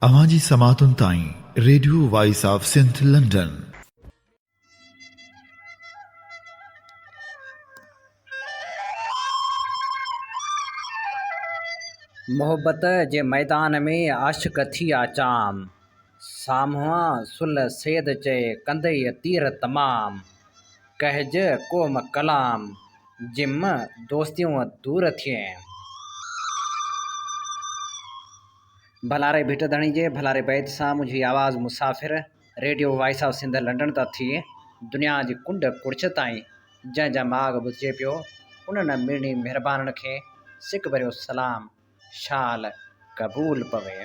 अवांजी समातुन ताईं radio voice of Sindh London. मोहब्बत जे मैदान में आशिक थी आचाम, साम्हूं सुल सेद चए कंदई तीर तमाम, कहज कोम कलाम जिम दोस्तियों दूर थिए। भलारे भिट धणी जे भलारे बैत सां मुझी आवाज़ मुसाफ़िर radio voice of Sindh London ता थिए। दुनिया जी कुंड कुड़छ ताईं जंहिंजा माग ॿुधिजे पियो उन्हनि मिड़नी महिरबाननि खे सिक भरियो सलाम शाल क़बूल पवे।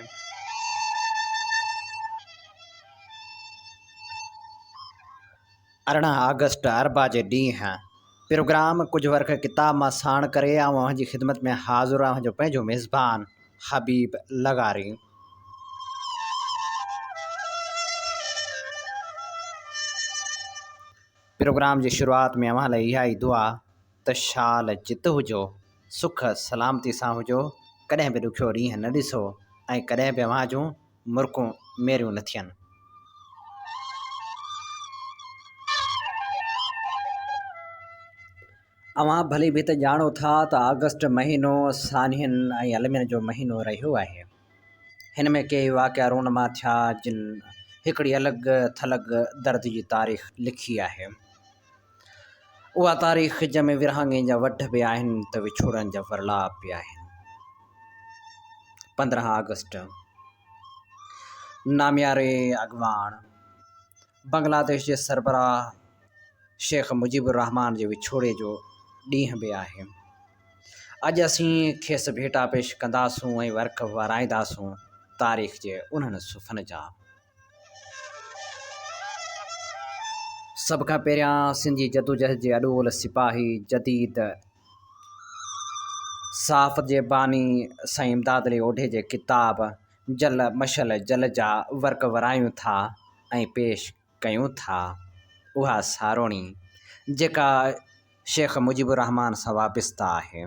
18 अगस्त अरबा जे ॾींहुं प्रोग्राम कुछ वर्क किताब मां साण करे जी ख़िदमत में हाज़िर जो पंहिंजो मेज़बान हबीब लगारी। प्रोग्राम की शुरुआत में अवां लाइ इहा ई दुआ त शाल जित हुजो, सुख सलामती सां हुजो, कॾहिं बि ॾुखियो ॾींहुं न ॾिसो ऐं कॾहिं बि अवां जूं मुर्कूं मेरियूं न थियनि। अवां भली भी त ॼाणो था त अगस्त महीनो सानियनि ऐं अलमियुनि जो महीनो रहियो आहे। हिन में के वाक़िया रूनमा थिया जिन हिकिड़ी अलॻि थलॻि दर्द जी तारीख़ लिखी आहे। उहा तारीख़ जंहिंमें विरहाङे जा वढ बि आहिनि त विछोड़नि जा वरलाप बि आहिनि। 15 अगस्त नामियारे अॻवान बांग्लादेश जे सरबराह शेख मुजीबुर रहमान जे विछोड़े जो ॾींहुं बि आहे। अॼु असीं खेसि भेटा पेश कंदासूं ऐं वर्क वाराईंदासूं तारीख़ जे उन्हनि सुफ़न जा। सभ खां पहिरियां सिंधी जदोजहद जे अॾोल सिपाही जदीद साफ़ जे बानी साईं इमदाद अली ओढे जे किताब जल मशल जल जा वर्क वरायूं था ऐं पेश कयूं था। उहा सारोणी जेका शेख मुजीबुर रहमान सां वाबस्ता आहे।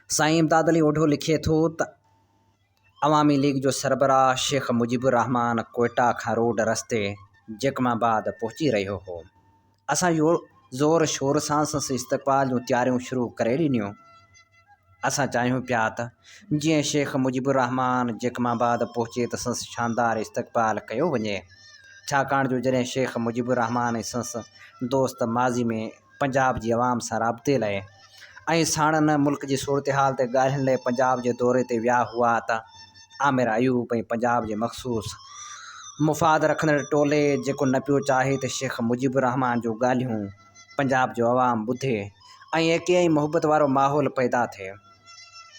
साईं इमदाद अली ओढो लिखे थो त अवामी लीग जो सरबराह शेख मुजीबुर रहमान कोयटा खां रोड रस्ते जकमाबाद पहुची रहियो हो। असां ज़ोर शोर सां संसद इस्तक़बाल जूं तयारियूं शुरू करे ॾिनियूं। असां चाहियूं पिया त जीअं शेख मुजीबुर रहमान जकमाबाद पहुचे त संसद शानदार इस्तक़बाल कयो वञे, छाकाणि जो जॾहिं शेख मुजीबुर रहमान ऐं संसद दोस्त माज़ी में पंजाब जी आवाम सां राब्ते लाइ ऐं साणनि मुल्क जी सूरत हाल ते ॻाल्हियुनि लाइ पंजाब जे दौरे ते विया हुआ त आमिर अयूब ऐं पंजाब जे मख़सूस मुफ़ाद रखंदड़ टोले जेको न पियो चाहे त शेख मुजीबुर रहमान जो ॻाल्हियूं पंजाब जो आवाम ॿुधे ऐं एके ऐं मुहबत वारो माहौल पैदा थिए,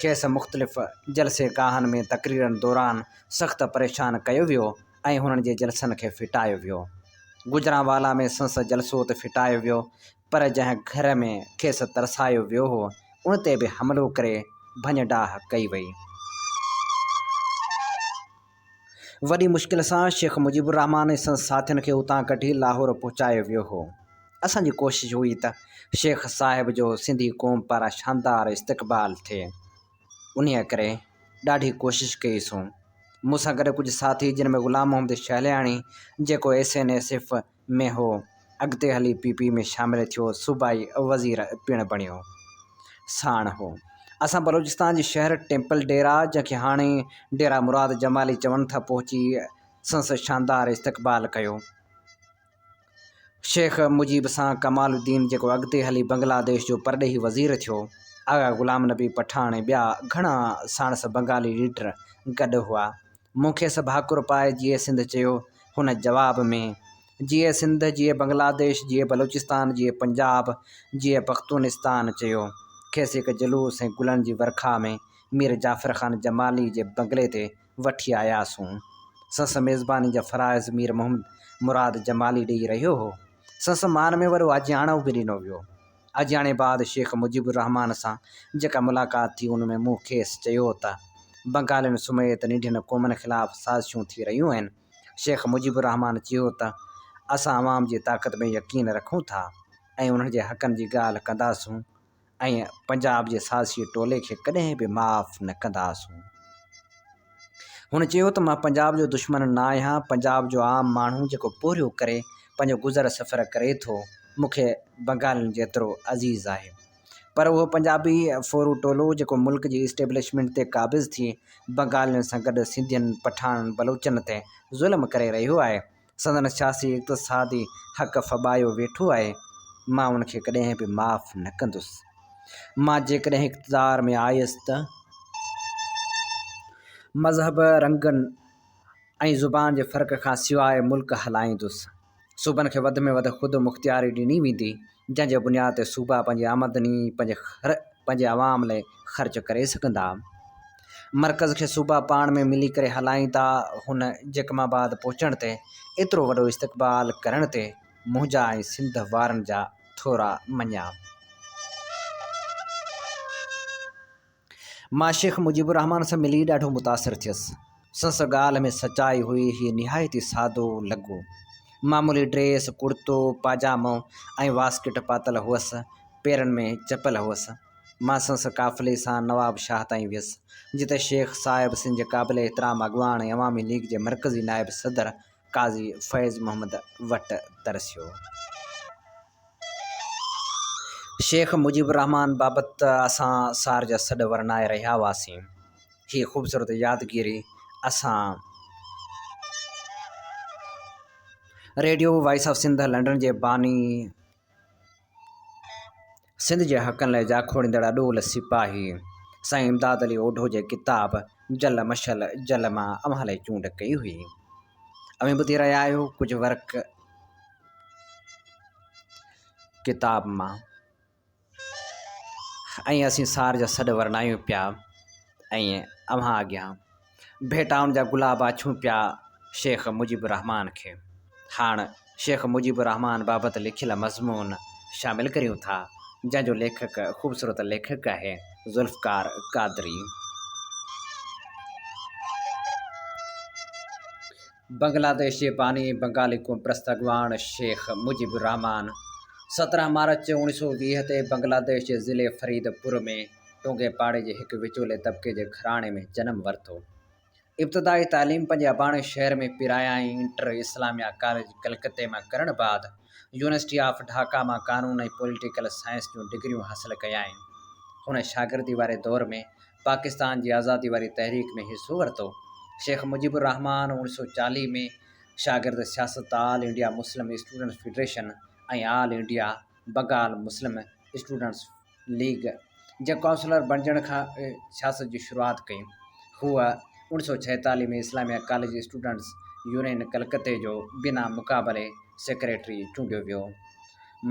खेसि मुख़्तलिफ़ जलसे गाहनि में तक़रीरनि दौरान सख़्तु परेशान कयो वियो ऐं हुननि जे जलसनि खे फिटायो वियो। गुजरांवाला में संसद जलसो त फिटायो वियो, पर जंहिं घर में खेसि तरसायो वियो हो उन ते बि हमिलो करे भञ-डाह कई वई। वॾी मुश्किल सां शेख मुजीबुर रहमान ऐं संसद साथियुनि खे उतां कढी लाहौर पहुचायो वियो हो। असांजी कोशिशि हुई त शेख साहिब जो सिंधी क़ौम पारां शानदार इस्तक़बाल थिए। उन्हीअ करे ॾाढी कोशिशि कईसूं। मूंसां गॾु कुझु साथी जिन में ग़ुलाम मोहम्मद शहलियाणी जेको SNSF में हो, अॻिते हली PP में शामिल थियो, सूबाई वज़ीर पिणु बणियो। साण हो असां बलोचिस्तान जी शहर टेम्पल डेरा जंहिंखे हाणे डेरा मुराद जमाली चवनि था पहुची संसद शानदार इस्तक़बाल कयो। शेख मुजीब सां कमालुद्दीन जेको अॻिते हली बांग्लादेश जो परॾेही वज़ीर थियो, आगा ग़ुलाम नबी पठान ऐं ॿिया घणा साणस बंगाली लीडर गॾु हुआ। मूंखे भाकुर पाए जीए सिंध चयो। हुन जवाब में जीए सिंध, जीए बांग्लादेश, जीए बलोचिस्तान, जीए पंजाब, जीए पख्तूनिस्तान चयो। खेसि हिकु जुलूस ऐं गुलनि जी वर्खा में मीर जाफ़र ख़ान जमाली जे बंगले ते वठी आयासूं। संस मेज़बानी जा फ़राइज़ मीर मोहम्मद मुराद जमाली ॾेई रहियो हो। संस मान में वॾो अजियाणो बि ॾिनो वियो। अजियाणे बाद शेख मुजीबुर रहमान सां जेका मुलाक़ात थी उन में मूं खेसि चयो त बंगालियुनि समेत निढियुनि क़ौमनि ख़िलाफ़ साज़िशूं थी रहियूं आहिनि। शेख मुजीबुर रहमान चयो त असां आवाम जी ताक़त में यकीन रखूं था ऐं उन्हनि जे हक़नि जी ॻाल्हि कंदासूं। ऐं पंजाब जे साज़िशी टोले खे कॾहिं बि माफ़ न कंदासूं। हुन चयो त मां पंजाब जो दुश्मन न आहियां। पंजाब जो आम माण्हू जेको पोरियो करे पंहिंजो गुज़र सफ़र करे थो, मूंखे बंगालियुनि जेतिरो अज़ीज़ आहे। पर उहो पंजाबी फोरू टोलो जेको मुल्क जी इस्टेब्लिशमेंट ते क़ाबिज़ थी बंगालियुनि सां गॾु सिंधियुनि, पठान, बलूचनि ते ज़ुल्म करे रहियो आहे, संदन सियासी इक़्तिसादी हक़ फ़बायो वेठो आहे, मां उनखे कॾहिं बि माफ़ न कंदुसि। मां जेकॾहिं इक़्तिदार में आयुसि त मज़हब, रंगनि ऐं ज़ुबान जे फ़र्क़ खां सवाइ मुल्क हलाईंदुसि। सूबनि खे वधि में वधि ख़ुदि मुख़्तियारी ॾिनी वेंदी, जंहिंजे बुनियाद ते सूबा पंहिंजी आमदनी पंहिंजे आवाम लाइ ख़र्च करे सघंदा। मर्कज़ खे सूबा पाण में मिली करे हलाईंदा। हुन जैकमाबाद पहुचण ते, एतिरो वॾो इस्तक़बाल करण ते मुंहिंजा ऐं सिंध वारनि जा थोरा मञा। मां शेख मुजीबुर रहमान सां मिली ॾाढो मुतासिर थियुसि। संस ॻाल्हि में सचाई हुई। हीअ निहायती सादो लॻो। मामूली ड्रेस, कुर्तो पाजामो ऐं वास्किट पातल हुअसि, पेरनि में चपल हुअसि। मां संस काफ़िले सां नवाब शाह ताईं वियुसि, जिते शेख साहिब सिंध जे क़ाबिल एतिराम अॻवान ऐं अवामी लीग जे मर्कज़ी नाइब सदर काज़ी फ़ैज़ मोहम्मद वटि तरसियो। शेख मुजीबुर रहमान बाबति असां सार जा सॾ वर्णाए रहिया हुआसीं। हीअ ख़ूबसूरत यादगिरी असां radio voice of Sindh London जे बानी, सिंध जे हक़नि लाइ जाखोड़ींदड़ अॾोल सिपाही साईं इमदाद अली ओढो जे किताब जल मशल जल मां अव्हां लाइ चूंड कई हुई। अव्हां ॿुधी रहिया आहियो कुझु वर्क किताब मां, ऐं असीं सार जा सॾ वर्णायूं पिया ऐं अव्हां अॻियां भेटाउनि जा गुलाब अछूं पिया शेख मुजीबुर रहमान खे। हाणे शेख मुजीबुर रहमान बाबति लिखियल मज़मून शामिलु करियूं था, जंहिंजो लेखक ख़ूबसूरत लेखक आहे ज़ुल्फ़कार क़ादरी। बांग्लादेश जे बानी बंगाली क़ौम परस्त अॻवान शेख मुजीबुर रहमान 17 मार्च 1920 ते बांग्लादेश जे ज़िले फरीदपुर में टोंगे पाड़े जे हिकु विचोले तबिके जे घराणे में जनमु वरितो। इब्तिदाई तालीम पंहिंजे अबाणे शहर में पिराया ऐं इंटर इस्लामिया कॉलेज कलकत्ते मां करण बाद यूनिवर्सिटी ऑफ ढाका मां क़ानून ऐं पॉलिटिकल साइंस जूं डिग्रियूं हासिलु कया आहिनि। हुन शागिर्दी वारे दौर में पाकिस्तान जी आज़ादी वारी तहरीक में हिसो वरितो। शेख मुजीबुर रहमान 1940 में शागिर्द सियासत all India Muslim students federation ऐं all India Bengal Muslim students league जे काउंसलर बणिजण खां सियासत जी शुरूआति कई। हूअ 1946 में इस्लामिया कॉलेज स्टूडेंट्स यूनियन कलकत्ते जो बिना मुक़ाबले सेक्रेटरी चूंडियो वियो।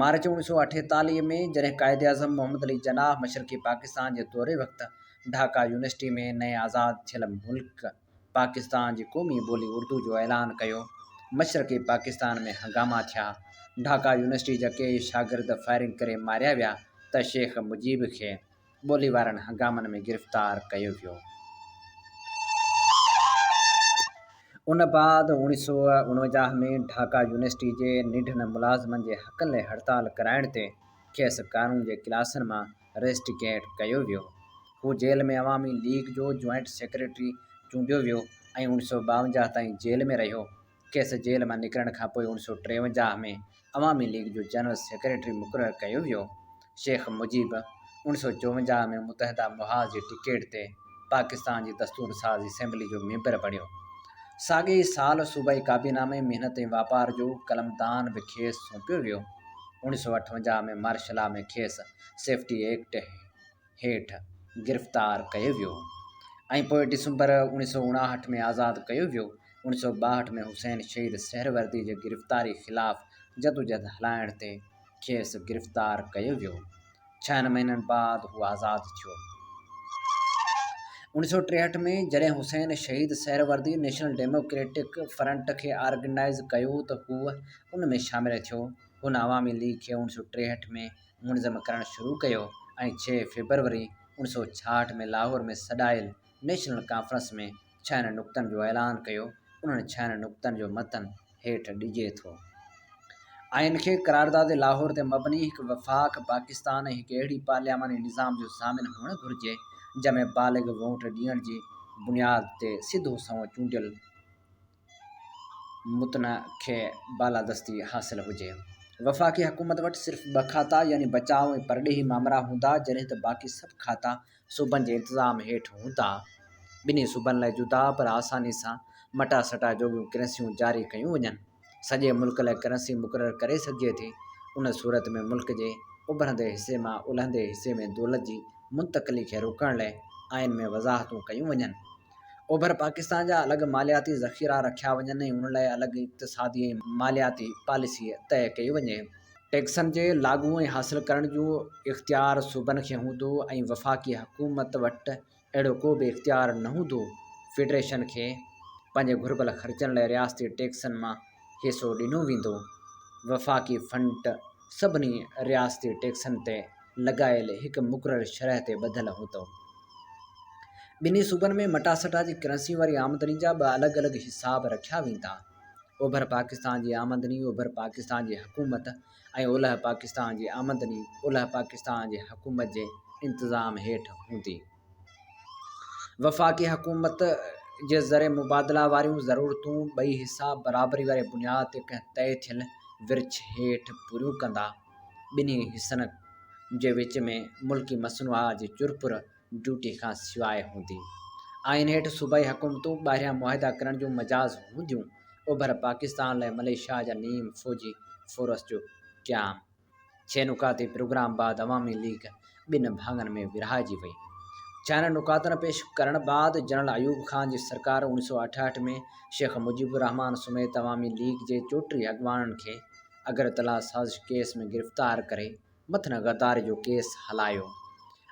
मार्च 1948 में जॾहिं क़ाइद आज़म मोहम्मद अली जनाह मशरक़ी पाकिस्तान जे दौरे वक़्तु ढाका यूनिवर्सिटी में नए आज़ादु थियल मुल्क पाकिस्तान जी क़ौमी ॿोली उर्दू जो ऐलान कयो, मशरक़ी पाकिस्तान में हंगामा थिया। ढाका यूनिवर्सिटी जा के शागिर्द फायरिंग करे मारिया विया त शेख मुजीब खे ॿोली वारनि हंगामनि में गिरफ़्तार कयो वियो। उन बाद 1949 में ढाका यूनिवर्सिटी जे निढनि मुलाज़िमनि जे हक़नि लाइ हड़ताल कराइण ते खेसि कानून जे क्लासनि मां रेस्टिकेट कयो वियो। हू जेल में अवामी लीग जो जॉइंट सेक्रेटरी चूंडियो वियो ऐं 1952 ताईं जेल में रहियो। खेसि जेल मां निकिरण खां पोइ 1953 में अवामी लीग जो जनरल सेक्रेटरी मुक़ररु कयो वियो। शेख मुजीब 1954 में मुतहदा मुहाज़ जी टिकट ते पाकिस्तान जी दस्तूर साज़ असेंबली जो मेंबर बणियो। साॻे ई साल सूबाई काबीना में महिनत ऐं वापार जो कलमदान बि खेसि सौंपियो वियो। 1958 में मार्शल में खेसि सेफ्टी एक्ट हेठि गिरफ़्तार कयो वियो ऐं पोइ डिसंबर 1959 में आज़ादु कयो वियो। 1962 में हुसैन शहीद सहरवर्दी जे गिरफ़्तारी ख़िलाफ़ु जदोजहद हलाइण ते खेसि गिरफ़्तार कयो वियो। 6 महीननि बाद हू आज़ादु थियो। 1963 में जॾहिं हुसैन शहीद सहरवर्दी नेशनल डेमोक्रेटिक फ्रंट खे ऑर्गेनाइज़ कयो त हू उन में शामिलु थियो। हुन अवामी लीग खे 1963 में मुनज़म करणु शुरू कयो ऐं 6 फरवरी 1966 में लाहौर में सॾायल नेशनल कॉन्फ्रेंस में 6 नुक़्तनि जो ऐलान कयो। उन्हनि 6 नुक़्तनि जो मतन हेठि ॾिजे थो। आइन खे करारदाद लाहौर ते मबनी हिकु वफ़ाक़ पाकिस्तान ऐं हिकु अहिड़ी पार्लियामानी निज़ाम जो ज़ामिन हुअणु घुरिजे जंहिंमें बालिग वोट ॾियण जी बुनियाद ते सिधो संओं चूंडियल मुतन खे बालादस्ती हासिल हुजे। वफ़ाक़ी हुकूमत वटि सिर्फ़ ॿ खाता यानी बचाव ऐं परॾेही मामरा हूंदा, जॾहिं त बाक़ी सभु खाता सूबनि जे इंतिज़ाम हेठि हूंदा। ॿिन्ही सूबनि लाइ जुदा पर आसानी सां मटा सटा जोॻियूं करेंसियूं जारी कयूं वञनि। सॼे मुल्क लाइ करेंसी मुक़ररु करे सघिजे थी। उन सूरत में मुल्क जे उभरंदे हिसे मां उलहंदे हिसे में दौलत जी मुंतक़िली खे रोकण लाइ आइन में वज़ाहतूं कयूं वञनि। ओभर पाकिस्तान जा अलॻि मालियाती ज़ख़ीरा रखिया वञनि ऐं उन लाइ अलॻि इक़्तिसादी ऐं मालियाती पॉलिसी तइ कई वञे। टैक्सनि जे लाॻू ऐं हासिल करण जो इख़्तियार सूबनि खे हूंदो ऐं वफ़ाक़ी हुकूमत वटि अहिड़ो को बि इख़्तियार न हूंदो। फेडरेशन खे पंहिंजे घुर्बल ख़र्चनि लाइ रियासती टैक्सनि मां हिसो ॾिनो वेंदो। वफ़ाक़ी फंड सभिनी रियासती टैक्सनि ते लॻायल हिकु मुक़ररु शरह ते ॿधल हूंदो। ॿिन्ही सूबनि में मटासटा जी करेंसी वारी आमदनी जा ॿ अलॻि अलॻि हिसाब रखिया वेंदा। ओभर पाकिस्तान जी आमदनी ओभर पाकिस्तान जी हुकूमत ऐं ओलह पाकिस्तान जी आमदनी ओलह पाकिस्तान जी हुकूमत जे इंतिज़ाम हेठि हूंदी। वफ़ाक़ी हुकूमत जे ज़रे मुबादला वारियूं ज़रूरतूं ॿई हिसा बराबरी वारे बुनियाद ते कंहिं तइ थियल विर्छ हेठि पूरियूं कंदा। ॿिन्ही हिसनि जे विच में मुल्की मसनूआत जी चुरपुर ड्यूटी खां सवाइ हूंदी। आइन हेठि सूबाई हुकूमतूं ॿाहिरियां मुआहिदा करण जूं मजाज़ हूंदियूं। ओभर पाकिस्तान लाइ मलेशिया जा नीम फ़ौजी फ़ोर्स जो क़याम 6 नुकाती प्रोग्राम बाद अवामी लीग ॿिनि भाङनि में विरहाइजी वई। 6 नुकातनि पेश करण बाद जनरल अयूब ख़ान जी सरकार 1968 में शेख मुजीबुर रहमान समेत अवामी लीग जे 34 अॻवाननि खे अगरतला साज़िश केस में गिरफ़्तार करे मथन गद्दारी जो केस हलायो।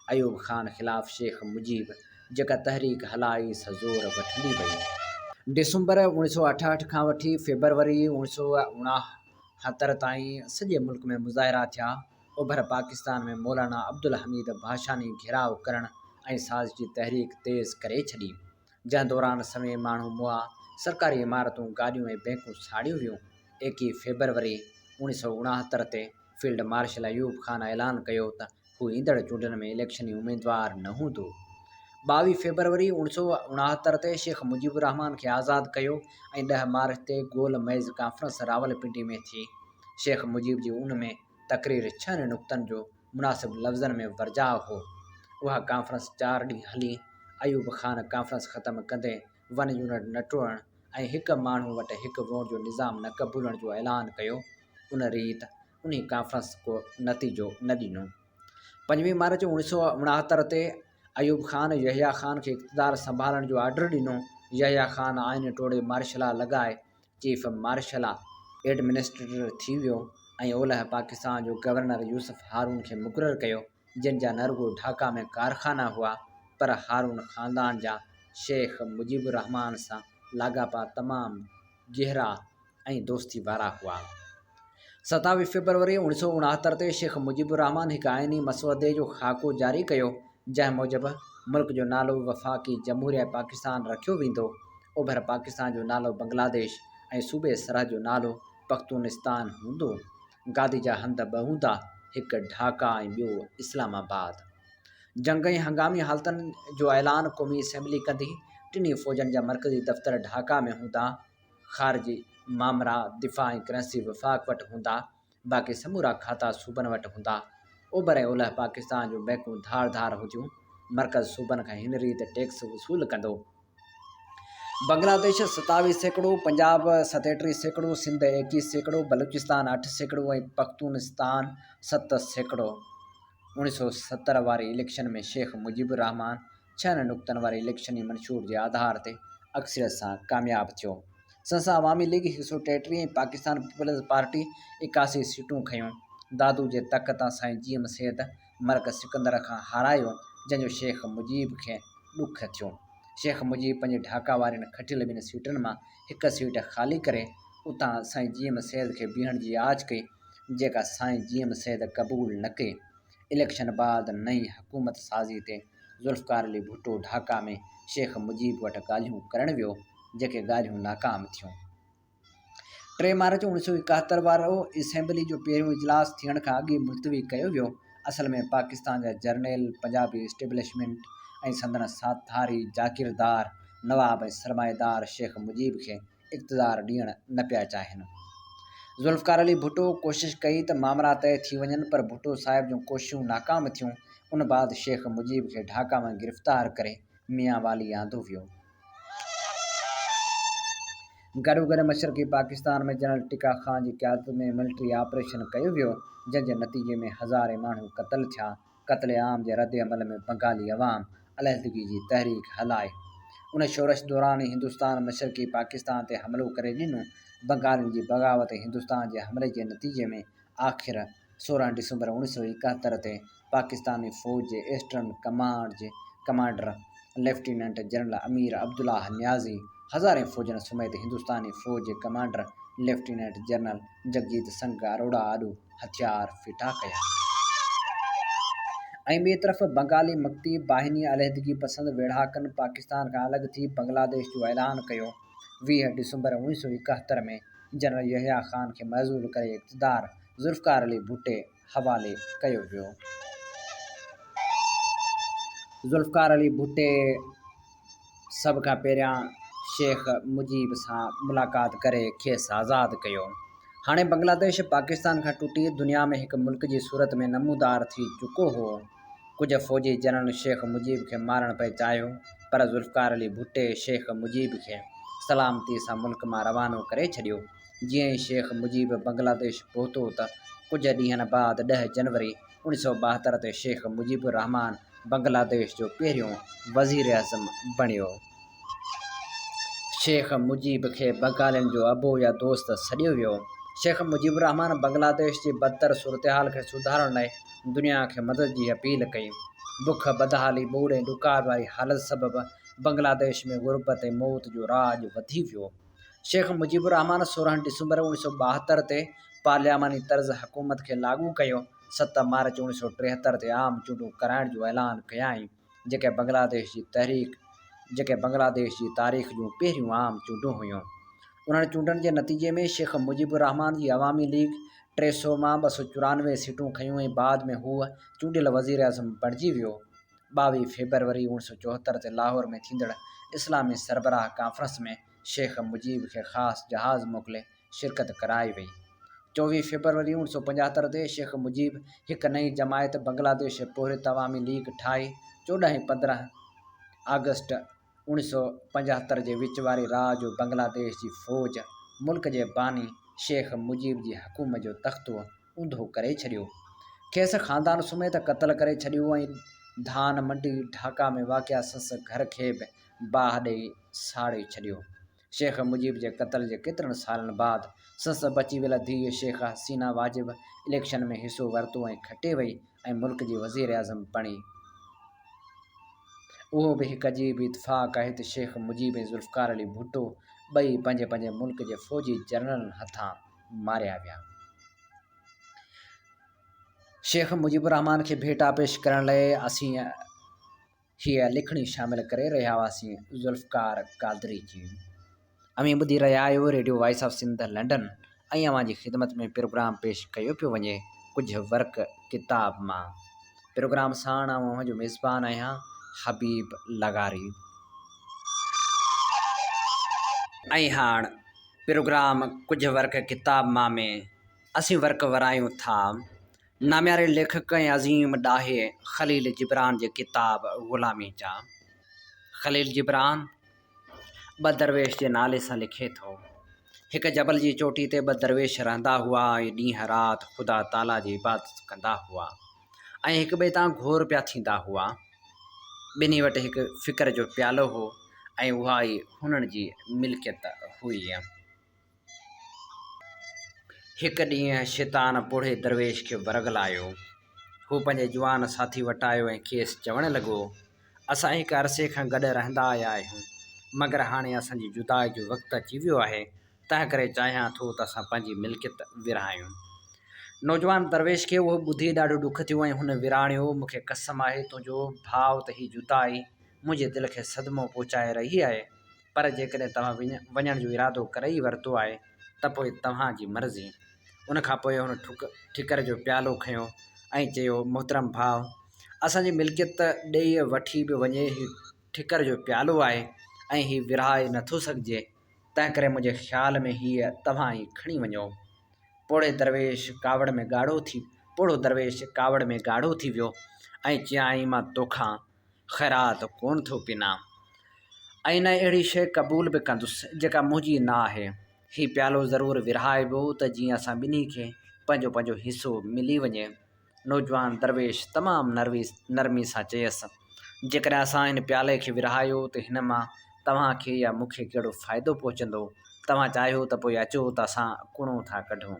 अयूब ख़ान ख़िलाफ़ शेख मुजीब जेका तहरीक हलाई ज़ोर वठंदी वई। दिसंबर 1968 खां वठी फेबरवरी 1969 ताईं सॼे मुल्क में मुज़ाहिरा थिया। ओभर पाकिस्तान में मौलाना अब्दुल हमीद भाषानी घेराव करण ऐं साज़ जी तहरीक तेज़ करे छॾी, जंहिं दौरान सवें माण्हू मुआ सरकारी इमारतूं गाॾियूं ऐं बैंकूं साड़ियूं वियूं। 21 फेबरवरी 1969 ते फील्ड मार्शल अयूब ख़ान ऐलान कयो त हू ईंदड़ चूंडनि में इलेक्शनी उम्मीदवार न हूंदो। 22 फेबरवरी 1969 ते शेख मुजीबुर रहमान खे आज़ादु कयो ऐं 10 मार्च ते गोल मेज़ कॉन्फ्रेंस रावलपिंडी में थी। शेख मुजीब जी उन में तक़रीर 6 नुक़्तनि जो मुनासिब लफ़्ज़नि में वर्जाउ हो। उहा कॉन्फ्रेंस 4 ॾींहं हली। अयूब ख़ान कॉन्फ्रेंस ख़त्म कंदे 1 यूनिट न टोड़ण ऐं हिकु माण्हू वटि हिकु वोट जो निज़ाम न क़बूलण जो ऐलान कयो। उन रीत उन कॉन्फ्रेंस को नतीजो न ॾिनो। 5 मार्च 1969 ते अयूब ख़ान यहिया ख़ान खे इक़्तिदार संभालण जो ऑर्डर ॾिनो। यहिया ख़ान आइन टोड़े मार्शला लॻाए चीफ मार्शला एडमिनिस्ट्रेटर थी वियो ऐं ओलह पाकिस्तान जो गवर्नर यूसुफ हारून खे मुक़ररु कयो, जिन जा न रुॻो ढाका में कारखाना हुआ पर हारून ख़ानदान जा शेख मुजीबुर रहमान सां लाॻापा तमामु गहरा ऐं दोस्ती वारा हुआ। 27 फेबरवरी 1969 ते शेख मुजीबुर रहमान हिकु आइनी मसवदे जो ख़ाको जारी कयो, जंहिं मूजिबि मुल्क जो नालो वफ़ाक़ी जमहूरिया पाकिस्तान रखियो वेंदो। ओभर पाकिस्तान जो नालो बांग्लादेश ऐं सूबे सरहद जो नालो पख्तूनिस्तान हूंदो। गादी जा हंध 2 हूंदा, हिकु ढाका ऐं ॿियो इस्लामाबाद। जंग ऐं हंगामी हालतनि जो ऐलान क़ौमी असैम्बली कंदी। टिनी फ़ौजनि जा मरकज़ी दफ़्तर ढाका में हूंदा। ख़ारिजी मामरा दिफ़ा ऐं करेंसी वफ़ाक़ वटि हूंदा। बाक़ी समूरा खाता सूबनि वटि हूंदा। ओभर ऐं ओलह पाकिस्तान जूं बैंकूं धार धार हुजूं। मरकज़ सूबनि खां हिन रीति टैक्स वसूल कंदो। बांग्लादेश 27%, पंजाब 37%, सिंध 21%, बलूचिस्तान 8% ऐं पख्तूनिस्तान 7%। 1970 वारी इलेक्शन में शेख मुजीबुर रहमान 6 नुक़्तनि वारी इलेक्शनी मंशूर जे आधार ते अक्सरियत सां कामयाबु थियो। संसा अवामी लीग 133 ऐं पाकिस्तान पीपल्स पार्टी 81 सीटूं खयूं। दादू जे तक तां साईं जीम सैद मलिक सिकंदर खां हारायो, जंहिंजो शेख मुजीब खे ॾुख थियो। शेख मुजीब पंहिंजे ढाका वारनि खटियल 2 सीटुनि मां हिकु सीट ख़ाली करे उतां साईं जीम सैद खे बीहण जी आछ कई, जेका साईं जीम सैद क़बूल न कई। इलेक्शन बाद नई हुकूमत साज़ी ते ज़ुल्फ़िकार अली भुट्टो ढाका में शेख मुजीब वटि ॻाल्हियूं करणु वियो, जेके ॻाल्हियूं नाकाम थियूं। 3 मार्च 1971 वारो असेंबली जो पहिरियों इजलास थियण खां अॻु मुलतवी कयो वियो। असल में पाकिस्तान जा जर्नल पंजाबी इस्टेब्लिशमेंट ऐं संदन साथारी जागीरदार नवाब ऐं सरमाएदार शेख मुजीब खे इक़्तिदार ॾियण न पिया चाहिनि। ज़ुल्फ़िकार अली भुट्टो कोशिश कई त मामला तय थी वञनि, पर भुट्टो साहिब जूं कोशिशूं नाकाम थियूं। उन बाद शेख मुजीब खे ढाका में गिरफ़्तार करे मियां वाली आंदो वियो। गॾोगॾु मशरक़ी पाकिस्तान में जनरल टिका ख़ान जी क़यादत में मिलिट्री ऑपरेशन कयो वियो, जंहिंजे नतीजे में हज़ारे माण्हू क़त्ल थिया। क़त्ल आम जे रद्द अमल में बंगाली अवाम अलहदगी जी तहरीक हलाए। उन शोरश दौरान ई हिंदुस्तान मशरक़ी पाकिस्तान ते हमिलो करे ॾिनो। बंगालियुनि जी बग़ावत ऐं हिंदुस्तान जे हमले जे नतीजे में आख़िर 16 दिसंबर 1971 ते पाकिस्तानी फ़ौज जे ईस्टर्न कमांड जे commander lieutenant general Amir Abdullah Niazi हज़ारे फ़ौजनि समेत हिंदुस्तानी फ़ौज जे commander lieutenant general Jagjit Singh Arora आॾो हथियार फिटा कया। ऐं ॿिए तरफ़ बंगाली मक्ती बाहिनी अलहदगी पसंद वेढ़ाकनि पाकिस्तान खां अलॻि थी बांग्लादेश जो ऐलान कयो। 20 दिसंबर 1971 में जनरल यहया ख़ान खे मअज़ूल करे इक़्तिदार ज़ुल्फ़िकार अली भुट्टे हवाले कयो वियो। ज़ुल्फ़िकार अली भुट्टे सभ खां पहिरियां शेख मुजीब सां मुलाक़ात करे खेसि आज़ादु कयो। हाणे बांग्लादेश पाकिस्तान खां टुटी दुनिया में हिकु मुल्क जी सूरत में नमूदार थी चुको हो। कुझु फ़ौजी जनरल शेख मुजीब खे मारणु पिए चाहियो, पर ज़ुल्फ़िकार अली भुट्टे शेख मुजीब खे सलामती सां मुल्क मां रवानो करे छॾियो। जीअं ई शेख मुजीब बांग्लादेश पहुतो त कुझु ॾींहनि बाद 10 जनवरी 1972 ते शेख मुजीबुर रहमान बांग्लादेश जो पहिरियों वज़ीर आज़म बणियो। शेख मुजीब खे बंगालियुनि जो अबो या दोस्त सॾियो वियो। शेख मुजीबुर रहमान बांग्लादेश जी बदतर सूरतहाल खे सुधारण लाइ दुनिया खे मदद जी अपील कई। बुख, बदहाली, ॿोड़ ऐं ॾुकार वारी हालत सबबि बांग्लादेश में गुरबत ऐं मौत जो राज वधी वियो। शेख मुजीबुर रहमान 16 दिसंबर 1972 ते पार्लियामानी तर्ज़ हुकूमत खे लागू कयो। 7 मार्च 1973 ते आम चूंडूं कराइण जो ऐलान कयाईं, जेके बांग्लादेश जी तारीख़ जूं पहिरियों आम चूंडूं हुयूं। उन्हनि चूंडनि जे नतीजे में शेख मुजीबुर रहमान जी अवामी लीग 300 मां 294 सीटूं खयूं ऐं बाद में हूअ चूंडियल वज़ीर आज़म बणिजी वियो। 22 फरवरी 1974 ते लाहौर में थींदड़ इस्लामी सरबराह कॉन्फ्रेंस में शेख मुजीब खे ख़ासि जहाज़ मोकिले शिरकत कराई वई। 24 फरवरी 1975 ते शेख मुजीब हिकु नई जमायत बांग्लादेश पोरित अवामी लीग ठाही। 14 ऐं 15 अगस्त 1975 जे विच वारी राह जो बांग्लादेश जी फ़ौज मुल्क जे बानी शेख मुजीब जी हुकूमत जो तख़्तो ऊंधो करे छॾियो। खेसि ख़ानदान समेत क़त्ल करे छॾियो ऐं धान मंडी ढाका में वाक़िआ संसद घर खे बि बाहि ॾेई साड़े छॾियो। शेख मुजीब जे क़त्ल जे केतिरनि सालनि बाद संसद बची वियल धीअ शेख हसीना वाजिब इलेक्शन में हिसो वरितो ऐं खटे वई ऐं मुल्क जी वज़ीर आज़म बणी। उहो बि हिकु अजीब इतफ़ाक़ आहे त शेख मुजीब ऐं ज़ुल्फ़िकार अली भुट्टो ॿई पंहिंजे मुल्क जे फ़ौजी जनरलनि हथां मारिया विया। शेख मुजीबुर रहमान खे भेटा पेश करण लाइ असीं हीअ लिखणी शामिल करे रहिया हुआसीं ज़ुल्फ़िकार क़ादरी जी। अमीं ॿुधी रहिया आहियो radio voice of Sindh London ऐं अव्हां जी ख़िदमत में प्रोग्राम पेश कयो पियो वञे कुझु वर्क किताब मां। प्रोग्राम साण अव्हां जो मेज़बान आहियां हबीब लगारी। ऐं हाणे प्रोग्राम कुझु वर्क किताब मां में असीं वर्क वरायूं था नाम्यारे लेखक ऐं अज़ीम ॾाहे ख़लील जिब्रान जी किताब ग़ुलामी जा। ख़लील जिब्रान 2 दरवेश जे नाले सां लिखे थो। हिकु जबल जी चोटी ते 2 दरवेश रहंदा हुआ ऐं ॾींहुं राति ख़ुदा ताला जी इबादत कंदा हुआ ऐं हिक ॿिए तां घोर पिया थींदा हुआ। ॿिन्ही वटि हिकु फ़िक्र जो प्यालो हो ऐं उहा ई हुननि जी मिल्कियत हुई। हिकु ॾींहुं शैतान बूढ़े दरवेश खे वरगलायो। हू पंहिंजे जवान साथी वटि आयो ऐं खेसि चवणु लॻो, असां हिकु अरसे खां गॾु रहंदा आया आहियूं, मगर हाणे असांजी जुदाई जो वक़्तु अची वियो आहे, तंहिं करे चाहियां थो त असां पंहिंजी मिल्कियत विरहायूं। नौजवान दरवेश खे उहो ॿुधी ॾाढो ॾुख थियो ऐं हुन विराणियो, मूंखे कसम आहे तुंहिंजो भाव त हीअ जुदाई मुंहिंजे दिलि खे सदमो पहुचाए रही आहे, पर जेकॾहिं तव्हां वञण जो इरादो करे ई वरितो आहे त पोइ तव्हांजी मर्ज़ी। उन खां पोइ हुन ठिकर जो प्यालो खयो ऐं चयो, मोहतरम भाउ, असांजी मिल्कियत ॾेई वठी बि वञे, हीउ ठिकर जो प्यालो आहे ऐं हीउ विरहाए नथो सघिजे, तंहिं करे मुंहिंजे ख़्याल में हीअ तव्हां ई खणी वञो। पोड़े दरवेश कावड़ में ॻाढ़ो थी पोड़ो दरवेश कावड़ में ॻाढ़ो थी वियो ऐं चयाईं, मां तोखां ख़ैरात कोन थो पिना ऐं न अहिड़ी शइ क़बूल बि कंदुसि जेका मुंहिंजी न आहे। हीउ प्यालो ज़रूरु विरहाइबो त जीअं असां ॿिन्ही खे पंहिंजो पंहिंजो हिसो मिली वञे। नौजवान दरवेश तमामु नरमी सां चयसि, जेकॾहिं असां हिन प्याले खे विरहायो त हिन मां तव्हांखे या मूंखे कहिड़ो फ़ाइदो पहुचंदो? तव्हां चाहियो त पोइ अचो त असां कुणो था कढूं।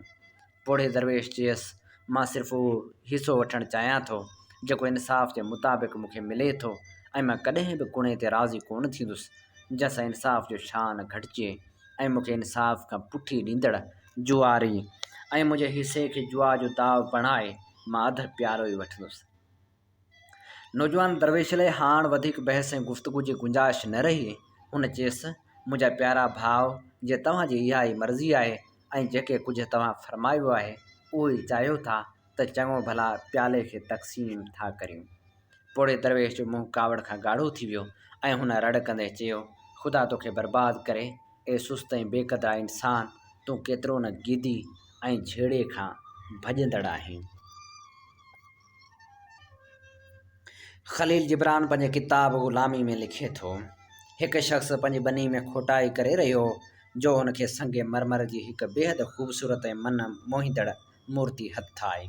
पोड़े दरवेश चयसि, मां सिर्फ़ु उहो हिसो वठणु चाहियां थो जेको इंसाफ़ जे मुताबिक़ मूंखे मिले थो ऐं मां कॾहिं बि कुणे ते राज़ी कोन थींदुसि जंहिंसां इंसाफ़ जो शान घटिजे ऐं मूंखे इंसाफ़ खां पुठी ॾींदड़ जुआरी ऐं मुंहिंजे हिसे खे जुआ जो दाव बणाए मां अधु प्यारो ई वठंदुसि। नौजवान दरवेश लाइ हाणे वधीक बहस ऐं गुफ़्तगू जी गुंजाइश न रही। हुन चयसि, मुंहिंजा प्यारा भाउ, जे तव्हांजी इहा ई मर्ज़ी आहे ऐं जेके कुझु तव्हां फरमायो आहे उहो ई चाहियो था त चङो भला प्याले खे तक़सीम था करियूं। पोड़े दरवेश जो मुंहुं कावड़ खां ॻाढ़ो थी वियो ऐं हुन रड़कंदे चयो, ख़ुदा तोखे बर्बादु करे, ए सुस्त ऐं बेक़दरा इंसान, तूं केतिरो न गीदी ऐं झेड़े खां भॼंदड़ आहीं। ख़लील जिब्रान पंहिंजे किताब ग़ुलामी में लिखे थो, हिकु शख़्स पंहिंजी बनी में खोटाई करे रहियो जो हुनखे संगे मरमर जी हिकु बेहद ख़ूबसूरत ऐं मन मोहींदड़ मूर्ति हथु आई।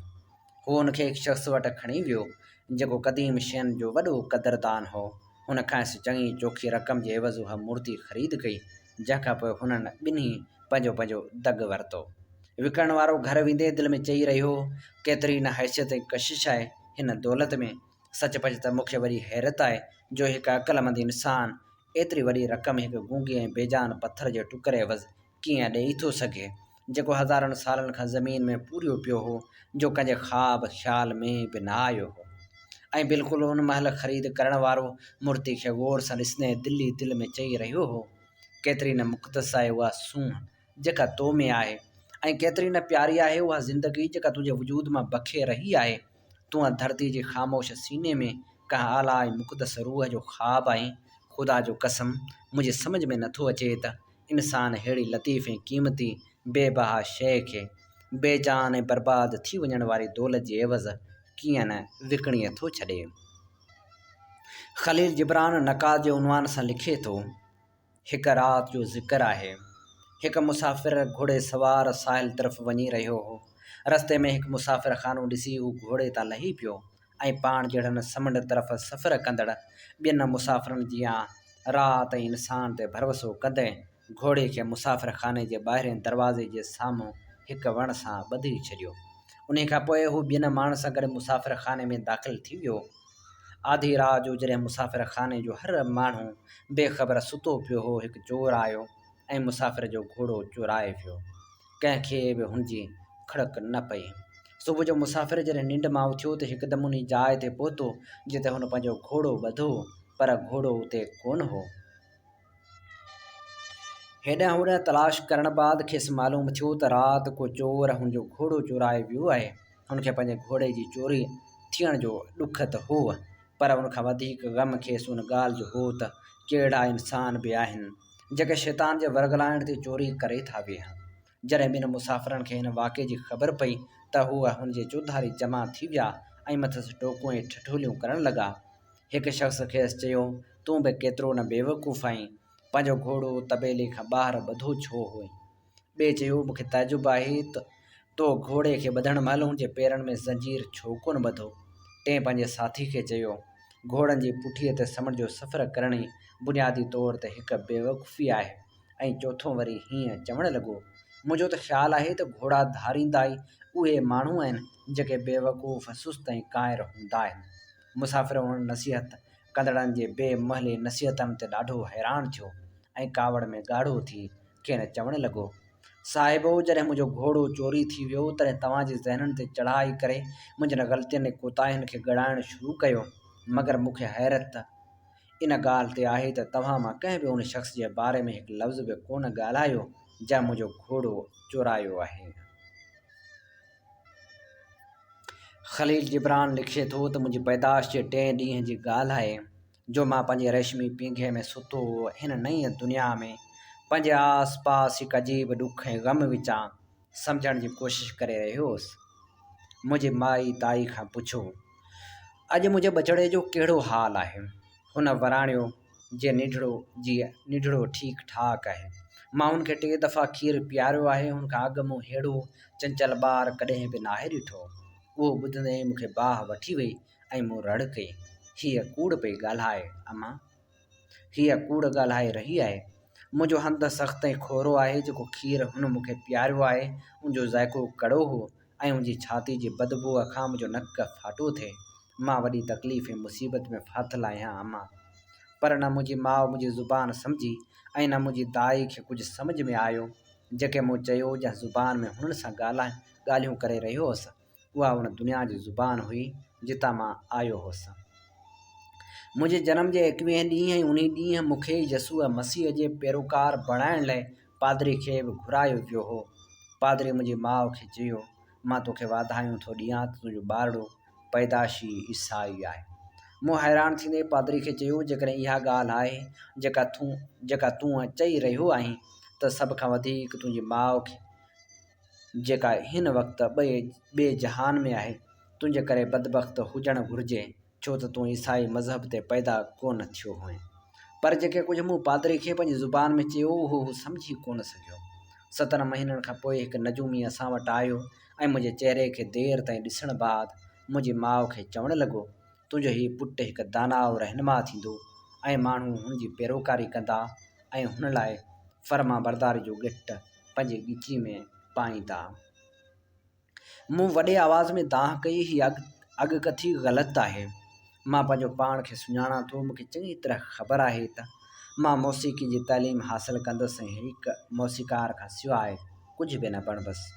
हू हुनखे हिकु शख़्स वटि खणी वियो जेको क़दीम शयुनि जो वॾो क़दरदान हो। हुन खांसि चङी चोखी रक़म जे एवज़ उहा मूर्ति ख़रीद कई, जंहिंखां पोइ हुननि ॿिन्ही पंहिंजो पंहिंजो दग वरितो। विकिणण वारो घर वेंदे दिलि में चई रहियो, केतिरी न हैसियत ऐं कशिश आहे हिन दौलत में। सचपच त मूंखे वरी हैरत आहे जो हिकु अक़लमंद इंसान एतिरी वॾी रक़म हिकु गूंगे ऐं बेजान पथर जे टुकड़े एवज़ कीअं ॾेई थो सघे, जेको हज़ारनि सालनि खां ज़मीन में पूरियो पियो हो, जो कंहिंजे ख़्वाब ख़्याल में बि न आयो हो। ऐं बिल्कुलु उन महिल ख़रीद करण वारो मूर्ति खे ग़ौर सां ॾिसंदे दिलि में चई रहियो हो, केतिरी न मुक़दस आहे उहा सूंहं जेका तो में आहे ऐं केतिरी न प्यारी आहे उहा ज़िंदगी जेका तुंहिंजे वजूद मां बखे रही आहे। तूं धरती जे ख़ामोश सीने में कंहिं आला ऐं मुक़दस रूह जो ख़्वाबु आहीं। ख़ुदा जो कसम, मुंहिंजे सम्झ में नथो अचे त इंसान अहिड़ी लतीफ़ ऐं क़ीमती बेबहा शइ खे बेजान ऐं बर्बाद थी वञण वारी दौलत जे एवज़ कीअं न विकिणीअ थो छॾे। ख़लील जिब्रान नक़ाद जे उनवान सां लिखे थो, हिकु राति जो ज़िक्र आहे, हिकु मुसाफ़िर घोड़े सवार साहिल तरफ़ वञी रहियो हो। रस्ते में हिकु मुसाफ़िर ख़ानो ॾिसी हू घोड़े तां लही पियो ऐं पाण जहिड़नि समुंड तरफ़ सफ़र कंदड़ ॿियनि मुसाफ़िरनि जीअं राति ऐं इंसान ते भरोसो कंदे घोड़े खे मुसाफ़िर ख़ाने जे ॿाहिरें दरवाज़े जे साम्हूं हिकु वण सां ॿधी छॾियो। उन खां पोइ हू ॿियनि माण्हुनि सां गॾु मुसाफ़िर ख़ाने में दाख़िल थी वियो। आधी राति जो जॾहिं मुसाफ़िर ख़ाने जो हर माण्हू बेख़बर सुतो पियो हो, हिकु चोर आयो ऐं मुसाफ़िर जो घोड़ो चुराए वियो। कंहिंखे बि हुनजी खड़क न पई। सुबुह जो मुसाफ़िर जॾहिं निंड मां उथियो त हिकदमि उन जाइ ते पहुतो जिते हुन पंहिंजो घोड़ो ॿधो, पर घोड़ो उते कोन हो। हेॾां होॾां तलाश करण बाद खेसि मालूम थियो त राति को चोर हुनजो घोड़ो चुराए वियो आहे। हुनखे पंहिंजे घोड़े जी चोरी थियण जो ॾुख त हो, पर उनखां वधीक ग़म खेसि उन ॻाल्हि जो हो त कहिड़ा इंसान बि आहिनि जेके शैतान जे वरगलाइण ते चोरी करे था वेहनि। जॾहिं ॿिनि मुसाफ़िरनि खे हिन वाक़े जी ख़बर पई त हूअ हुनजे चौधारी जमा थी विया ऐं मथसि टोकूं ऐं ठठोलियूं करण लॻा। हिकु शख़्स खेसि चयो, तूं बि केतिरो न बेवकूफ़ आहीं, पंहिंजो घोड़ो तबेले खां ॿाहिरि ॿधो छो हुई? ॿिए चयो, मूंखे तइजुब आहे त तो घोड़े खे ॿधण महिल हुनजे पेरनि में ज़ंजीर छो कोन ॿधो? टें पंहिंजे साथी खे चयो, घोड़नि जी पुठीअ ते समुंड जो सफ़र करणी बुनियादी तौर ते हिकु बेवकूफ़ी आहे। ऐं चौथों वरी हीअं चवणु लॻो, मुंहिंजो त ख़्यालु आहे त घोड़ा धारींदा ई उहे माण्हू आहिनि जेके बेवकूफ़, सुस्त ऐं काइर हूंदा आहिनि। मुसाफ़िर हुन नसीहत कंदड़नि जे बेमहले नसीहतनि ते ॾाढो हैरान थियो ऐं कावड़ में ॻाढ़ो थी खेनि चवणु लॻो, साहिबो, जॾहिं मुंहिंजो घोड़ो चोरी थी वियो तॾहिं तव्हांजे ज़हननि ते चढ़ाई करे मुंहिंजनि ग़लतियुनि ऐं कोताहियुनि खे ॻणाइणु शुरू कयो, मगर मूंखे हैरत इन ॻाल्हि ते आहे त तव्हां मां कंहिं बि उन शख़्स जे बारे में हिकु लफ़्ज़ बि कोन ॻाल्हायो जा मुंहिंजो घोड़ो चुरायो आहे। ख़लील जिब्रान लिखे थो त मुंहिंजी पैदाश जे 3 ॾींहं जी ॻाल्हि आहे जो मां पंहिंजे रेशमी पींघे में सुतो हिन नई दुनिया में पंहिंजे आस पास हिकु अजीब ॾुख ऐं ग़म विचां सम्झण जी कोशिशि करे रहियो हुउसि। मुंहिंजी माई ताई खां पुछो, अॼु मुंहिंजे बछड़े जो कहिड़ो हाल आहे? हुन वराणियो, निढड़ो ठीकु ठाक आहे। मां हुनखे 3 दफ़ा खीरु पीआरियो आहे। हुनखां अॻु मूं अहिड़ो चंचल ॿारु कॾहिं बि नाहे ॾिठो। उहो ॿुधंदे मूंखे बाहि वठी वई ऐं मूं रड़ कई, हीअ कूड़ पई ॻाल्हाए अम्मा, हीअ कूड़ ॻाल्हाए रही आहे। मुंहिंजो हंधु सख़्तु ऐं खोरो आहे। जेको खीरु हुन मूंखे पीआरियो आहे उनजो ज़ाइक़ो कड़ो हो ऐं उनजी छाती जी बदबूअ खां मुंहिंजो नक फाटो थिए। मां वॾी तकलीफ़ ऐं मुसीबत में फाथल आहियां अम्मा। पर न मुंहिंजी माउ मुंहिंजी ज़ुबान सम्झी ऐं न मुंहिंजी दाई खे कुझु सम्झ में आयो। जेके मूं चयो जंहिं ज़ुबान में हुननि सां ॻाल्हियूं करे रहियो हुअसि, उहा उन दुनिया जी ज़ुबान हुई जितां मां आयो हुअसि। मुंहिंजे जनम जे 21 ॾींहं ऐं उन ॾींहुं मूंखे यसुअ मसीह जे पैरोकार बणाइण लाइ पादरी खे बि घुरायो वियो हो। पादरी मुंहिंजी माउ खे चयो, मां तोखे वाधायूं थो ॾियां त तुंहिंजो ॿारड़ो पैदाशी ईसाई आहे। मूं हैरान थींदे पादरी खे चयो, जेकॾहिं इहा ॻाल्हि आहे जेका तूं चई रहियो आहीं त सभ खां वधीक तुंहिंजी माउ खे, जेका हिन वक़्तु ॿिए जहान में आहे, तुंहिंजे करे बदबख़्त हुजणु घुरिजे, छो त तूं ईसाई मज़हब ते पैदा कोन थियो हुएं। पर जेके कुझु मूं पादरी खे पंहिंजी ज़ुबान में चयो उहो हू सम्झी कोन सघियो। 7 महीननि खां पोइ हिकु नजूमी असां वटि आयो ऐं मुंहिंजे चहिरे खे देर ताईं ॾिसण बाद मुंहिंजी माउ खे चवणु लॻो, तुंहिंजो हीउ पुटु हिकु दानाउ रहनुमा थींदो ऐं माण्हू हुनजी पैरोकारी कंदा ऐं हुन लाइ फर्मा बरदारी जो गिफ्ट पंहिंजी ॻिची में पाईंदा। मूं वॾे आवाज़ में दांह कई, हीअ अॻकथी ग़लति आहे। मां पंहिंजो पाण खे सुञाणां थो। मूंखे चङी तरह ख़बर आहे त मां मौसीक़ी जी तालीम हासिलु कंदुसि ऐं हिकु मौसीकार खां सवाइ कुझु बि न बणिबुसि।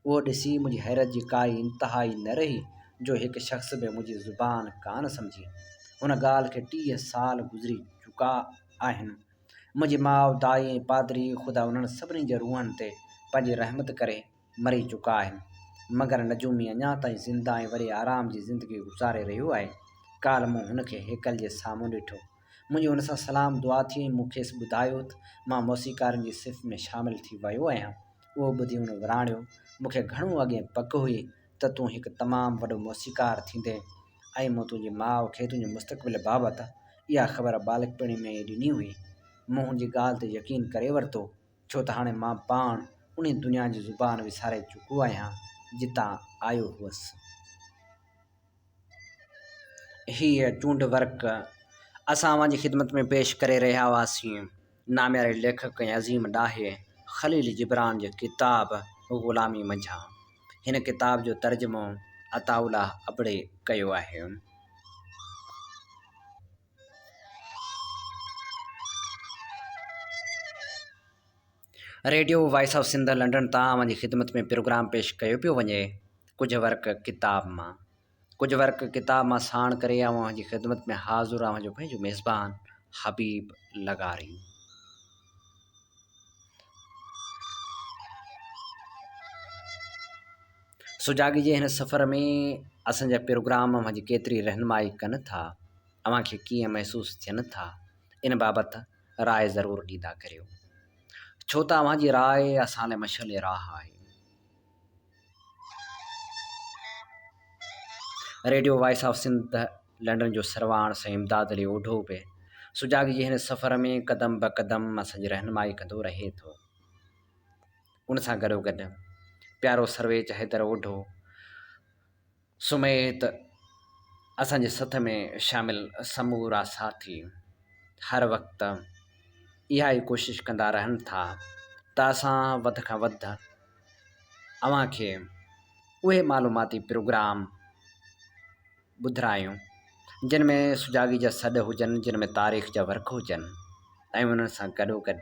उहो ॾिसी मुंहिंजी हैरत जी काई इंतिहा ई न रही जो हिकु शख़्स बि मुंहिंजी ज़ुबान कान सम्झी। हुन ॻाल्हि खे 30 साल गुज़री चुका आहिनि। मुंहिंजी माउ, दाई ऐं पादरी ख़ुदा उन्हनि सभिनी जे रूहनि ते पंहिंजी रहमत करे मरी चुका आहिनि। मगर नजूमी अञा ताईं ज़िंदा ऐं वरी आराम जी ज़िंदगी गुज़ारे रहियो आहे। काल्ह मूं हुनखे हेकल जे साम्हूं ॾिठो। मुंहिंजी हुन सां सलाम दुआ थी। मूंखे ॿुधायो त मां मौसीक़ारनि जी सिफ़ में शामिलु थी वियो आहियां। उहो ॿुधी हुन विराणियो, मूंखे घणो अॻे पक हुई त तूं हिकु तमामु वॾो मौसीक़ार थींदे ऐं मूं तुंहिंजी माउ खे तुंहिंजे मुस्तक़बिल बाबति इहा ख़बर बालकपणी में ॾिनी हुई। मूं हुनजी ॻाल्हि ते यकीन करे वरितो, छो त हाणे मां पाण उन दुनिया जी ज़ुबान विसारे चुको आहियां जितां आयो हुअसि। हीअ चूंड वर्क असां जी ख़िदमत में पेश करे रहिया हुआसीं नाम्यारे लेखक ऐं अज़ीम ॾाहे ख़लील जिब्रान जे किताब ग़ुलामी मंझां। हिन किताब जो तर्जुमो अताउल्लाह अबड़े कयो आहे। Radio voice of Sindh London तव्हां जी ख़िदमत में प्रोग्राम पेश कयो पियो वञे कुझु वर्क किताब मां साण करे अव्हां जी ख़िदमत में हाज़ुर आहियां जो पंहिंजो मेज़बान हबीब लगारी। सुजाॻी जे हिन सफ़र में असांजा प्रोग्राम अव्हां जी केतिरी रहनुमाई कनि था, अव्हां खे कीअं महसूसु थियनि था, इन बाबति राय ज़रूरु ॾींदा करियो, छो त अव्हां जी राय असां लाइ मशाल राह आहे। Radio voice of Sindh London जो सरवाण साईं इमदाद अली ओढो बि सुजाॻी जे हिन सफ़र में क़दम ब क़दम असांजी रहनुमाई कंदो रहे थो। उन सां गॾोगॾु प्यारो सर्वेच हैदर ओढो सुमेत असांजे सथ में शामिलु समूरा साथी हर वक़्तु इहा ई कोशिशि कंदा रहनि था त असां वधि खां वधि अव्हां खे उहे मालूमाती प्रोग्राम ॿुधायूं जिन में सुजाॻी जा सॾ हुजनि, जिन में तारीख़ जा वर्क हुजनि ऐं उन्हनि सां गॾोगॾु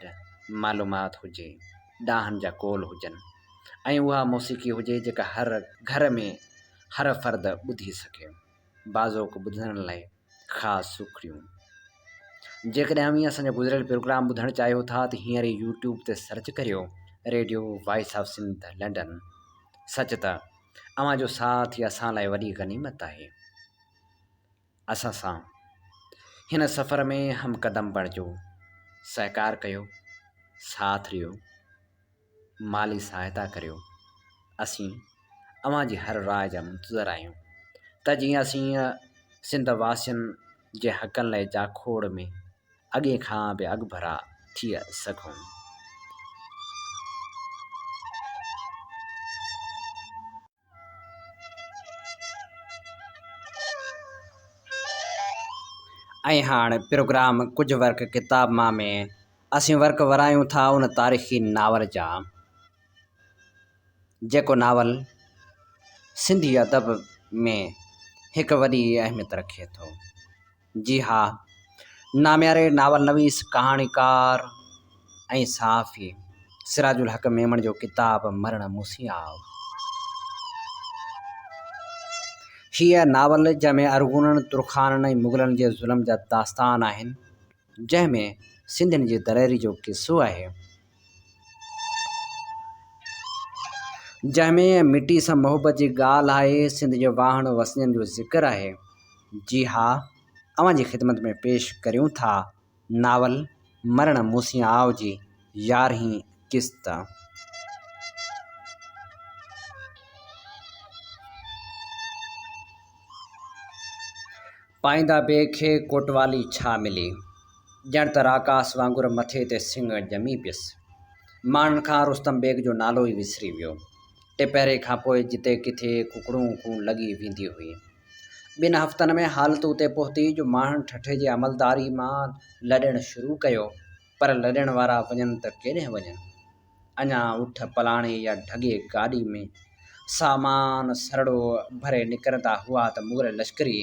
मालूमात हुजे, ॾाहनि जा कोल हुजनि ऐं उहा मौसीक़ी हुजे जेका हर घर में हर फ़र्द ॿुधी सघे। बाज़ोक ॿुधण लाइ ख़ासि शुक्रियूं। जेकॾहिं असांजा गुज़िरियल प्रोग्राम ॿुधणु चाहियो था त हींअर ई यूट्यूब ते सर्च करियो radio voice of Sindh London. सच त अव्हां जो साथ ई असां लाइ वॾी गनीमत आहे। असां सां हिन सफ़र में हम कदम बणिजो, सहकार कयो, साथ ॾियो, माली सहायता करियो। असीं अव्हां जी हर राय जा मुंतज़र आहियूं त जीअं असीं सिंध वासियुनि जे हक़नि लाइ जाखोड़ में अॻे खां बि अॻिभरा थी सघूं। ऐं हाणे प्रोग्राम कुझु वर्क किताब मां में असीं वर्क वरायूं था उन तारीख़ी नावल जा, जेको नावल सिंधी अदब में हिकु वॾी अहमियत रखे थो। जी हा, नाम्यारे नावल नवीस कहाणीकार ऐं सहाफ़ी सिराजुल हक़ मेमण जो किताब मरण मूसी आव। हीअ नावल जंहिंमें अरगुननि, तुर्खाननि ऐं मुग़लनि जे ज़ुल्म जा दास्तान आहिनि, जंहिंमें सिंधियुनि जी दलेरी जो किस्सो आहे, जंहिंमें मिटी सां मोहबत जी ॻाल्हि आहे, सिंध जे वाहण वसननि जो ज़िक्र आहे। जी हा, अव्हां जी ख़िदमत में पेश करियूं था नावल मरण मूसी आव जी 11हीं क़िस्त। पाईंदा ॿिए खे कोटवाली छा मिली, ॼण त राकास वांगुरु मथे ते सिंग ॼमी पियसि। माण्हुनि खां रुस्तम बेग जो नालो ई विसरी वियो। टिपहरे खां पोइ जिते किथे कुकड़ूं कूं लॻी वेंदी हुई। 2 हफ़्तनि में हालत उते पहुती जो माण्हुनि ठठे जे अमलदारी मां लॾणु शुरू कयो, पर लॾण वारा वञनि त केॾे वञनि। अञा उठ पलाणे या ढगे गाॾी में सामान सरड़ो भरे निकिरंदा हुआ त मुग़ल लश्करी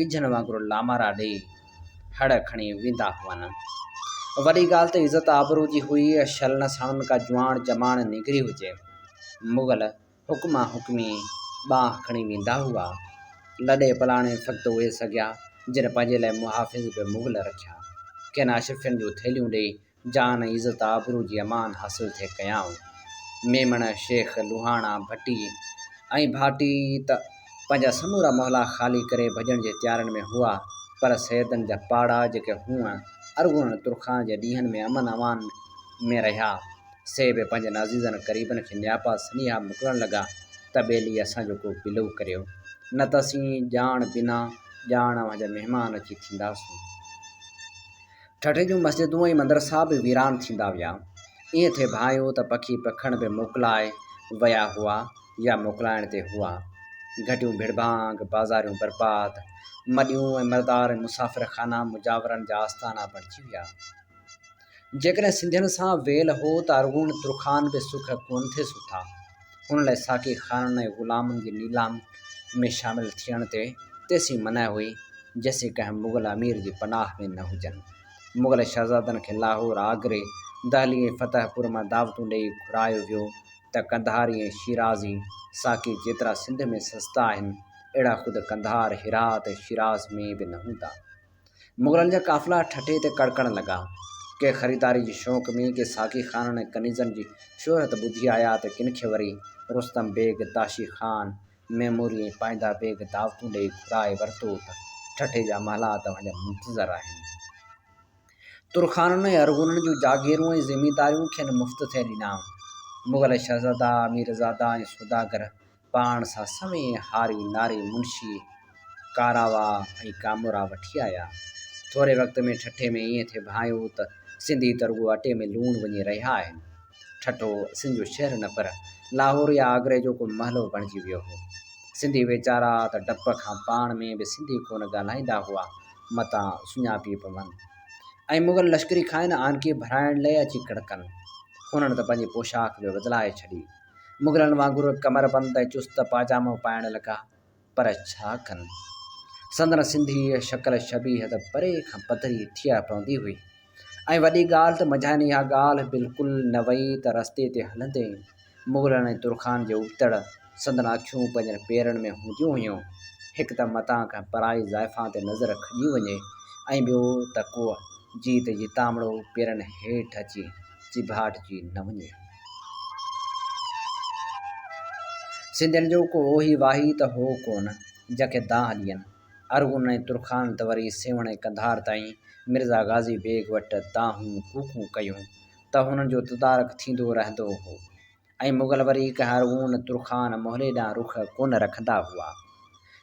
ॻिझनि वांगुरु लामारा ॾेई हड़ खणी वेंदा हुअनि। वॾी ॻाल्हि त इज़त आबरू जी हुई, छलनि सणनि का जुआण जमाण निकिरी हुजे। मुग़ल हुक्मा हुक्मी बांह खणी वेंदा हुआ। लॾे पलाणे फ़क़्ति उहे सघिया जिन पंहिंजे लाइ मुहाफ़िज़ बि मुग़ल रखिया। किन अशरफियुनि जूं थेलियूं ॾेई जान इज़त आबरू जी अमान हासिल थे कयाऊं। मेमण, शेख, लुहाणा, भट्टी ऐं भाटी त पंहिंजा समूरा मोहल्ला ख़ाली करे भॼण जे तयारनि में हुआ, पर सैदनि जा पाड़ा जेके हुआ अरगुननि तुर्खान जे ॾींहंनि में अमन अमान में रहिया, से बि पंहिंजे नाज़ीज़नि क़रीबनि खे नियापा सनिहा मोकिलण लॻा त ॿेली असांजो को बिलो करियो, न त असीं ॼाण बिना ॼाण अव्हां जा महिमान अची थींदासूं। ठठे जूं मस्जिदूं ऐं मदरसा बि वीरान थींदा विया। ईअं थिए भाइयो त पखी पखण बि मोकिलाए विया हुआ या मोकिलाइण ते हुआ। घटियूं भिड़भांग, बाज़ारियूं बर्बाद, मॾियूं ऐं मर्दार ऐं मुसाफ़िर खाना मुजावरनि जा आस्थाना बणिजी विया। जेकॾहिं सिंधियुनि सां वेल हो त अरगुन तुर्खान बि सुख कोन थे सुठा। हुन लाइ साकी ख़ाननि ऐं ग़ुलामनि जी नीलाम में शामिल थियण ते तेसीं मनाई हुई जेसीं कंहिं मुग़ल अमीर जी पनाह में न हुजनि। मुग़ल शहज़ादनि खे लाहौर, आगरे, दहली ऐं फतेहपुर मां दावतूं ॾेई घुरायो वियो त कंधारी ऐं शिराज़ी साकी जेतिरा सिंध में सस्ता आहिनि, अहिड़ा ख़ुदि कंधार, हिरात ऐं शिराज़ में बि न हूंदा। मुग़लनि जा काफ़िला ठठे ते कड़कण लॻा। के ख़रीदारी जी शौक़ में, के साकी ख़ाननि ऐं कनीज़नि जी शोहरत ॿुधी आया त किन खे वरी रुस्तम बेग, ताशी ख़ान, मेमूरी ऐं पाईंदा बेग दावतूं ॾेई घुराए वरितो त ठठे जा महला तव्हां जा मुंतज़र आहिनि। तुर्खाननि ऐं अरगुननि जूं जागीरूं ऐं ज़िमीदारियूं खेनि मुफ़्त ते ॾिना। मुग़ल शहज़ादा, मीरज़ादा ऐं सौदागर पाण सां सवें हारी नारी मुंशी कारावा ऐं कामोरा वठी आया। थोरे वक़्त में ठठे में ईअं थिए भाइयो त सिंधी तरुगो अटे में लूणु वञी रहिया आहिनि। ठठो सिंध जो शहर न पर लाहौर या आगरे जो को महलो बणिजी वियो हो। सिंधी वीचारा त डप खां पाण में बि सिंधी कोन ॻाल्हाईंदा हुआ, मतां सुञापी पवनि। ऐं मुग़ल लश्करी खाइन आनकी भराइण लाइ अची कड़कनि। हुननि त पंहिंजी पोशाक बि बदिलाए छॾी। मुग़लनि वांगुरु कमरबंद ऐं चुस्त पाजामो पाइण लॻा, पर छा कनि, संदन सिंधी शक्ल शबीह त परे खां पधरी थिया पवंदी हुई। ऐं वॾी ॻाल्हि त मझाइनि इहा ॻाल्हि बिल्कुलु न वई त रस्ते ते हलंदे मुग़लनि ऐं तुर्खान जे उबतड़ संदन अखियूं पंहिंजनि पेरनि में हूंदियूं हुयूं। हिकु त मतां खां पराई ज़ाइफ़ां ते नज़र खॼी वञे, ऐं ॿियो त को जीत जी तांबड़ो पेरनि हेठि अची चिभाटिजी न वञे। सिंधियुनि जो को ओही वाही त हो कोन जंहिंखे दां हलियनि। अरगुन ऐं तुरखान त वरी सेवण ऐं कंधार ताईं मिर्ज़ा गाज़ी बेग वटि दाहूं कूकूं कयूं त हुननि जो तदारक थींदो रहंदो हो ऐं मुग़ल वरी कंहिं अरगुन तुरखान मोहले ॾांहुं रुख कोन रखंदा हुआ।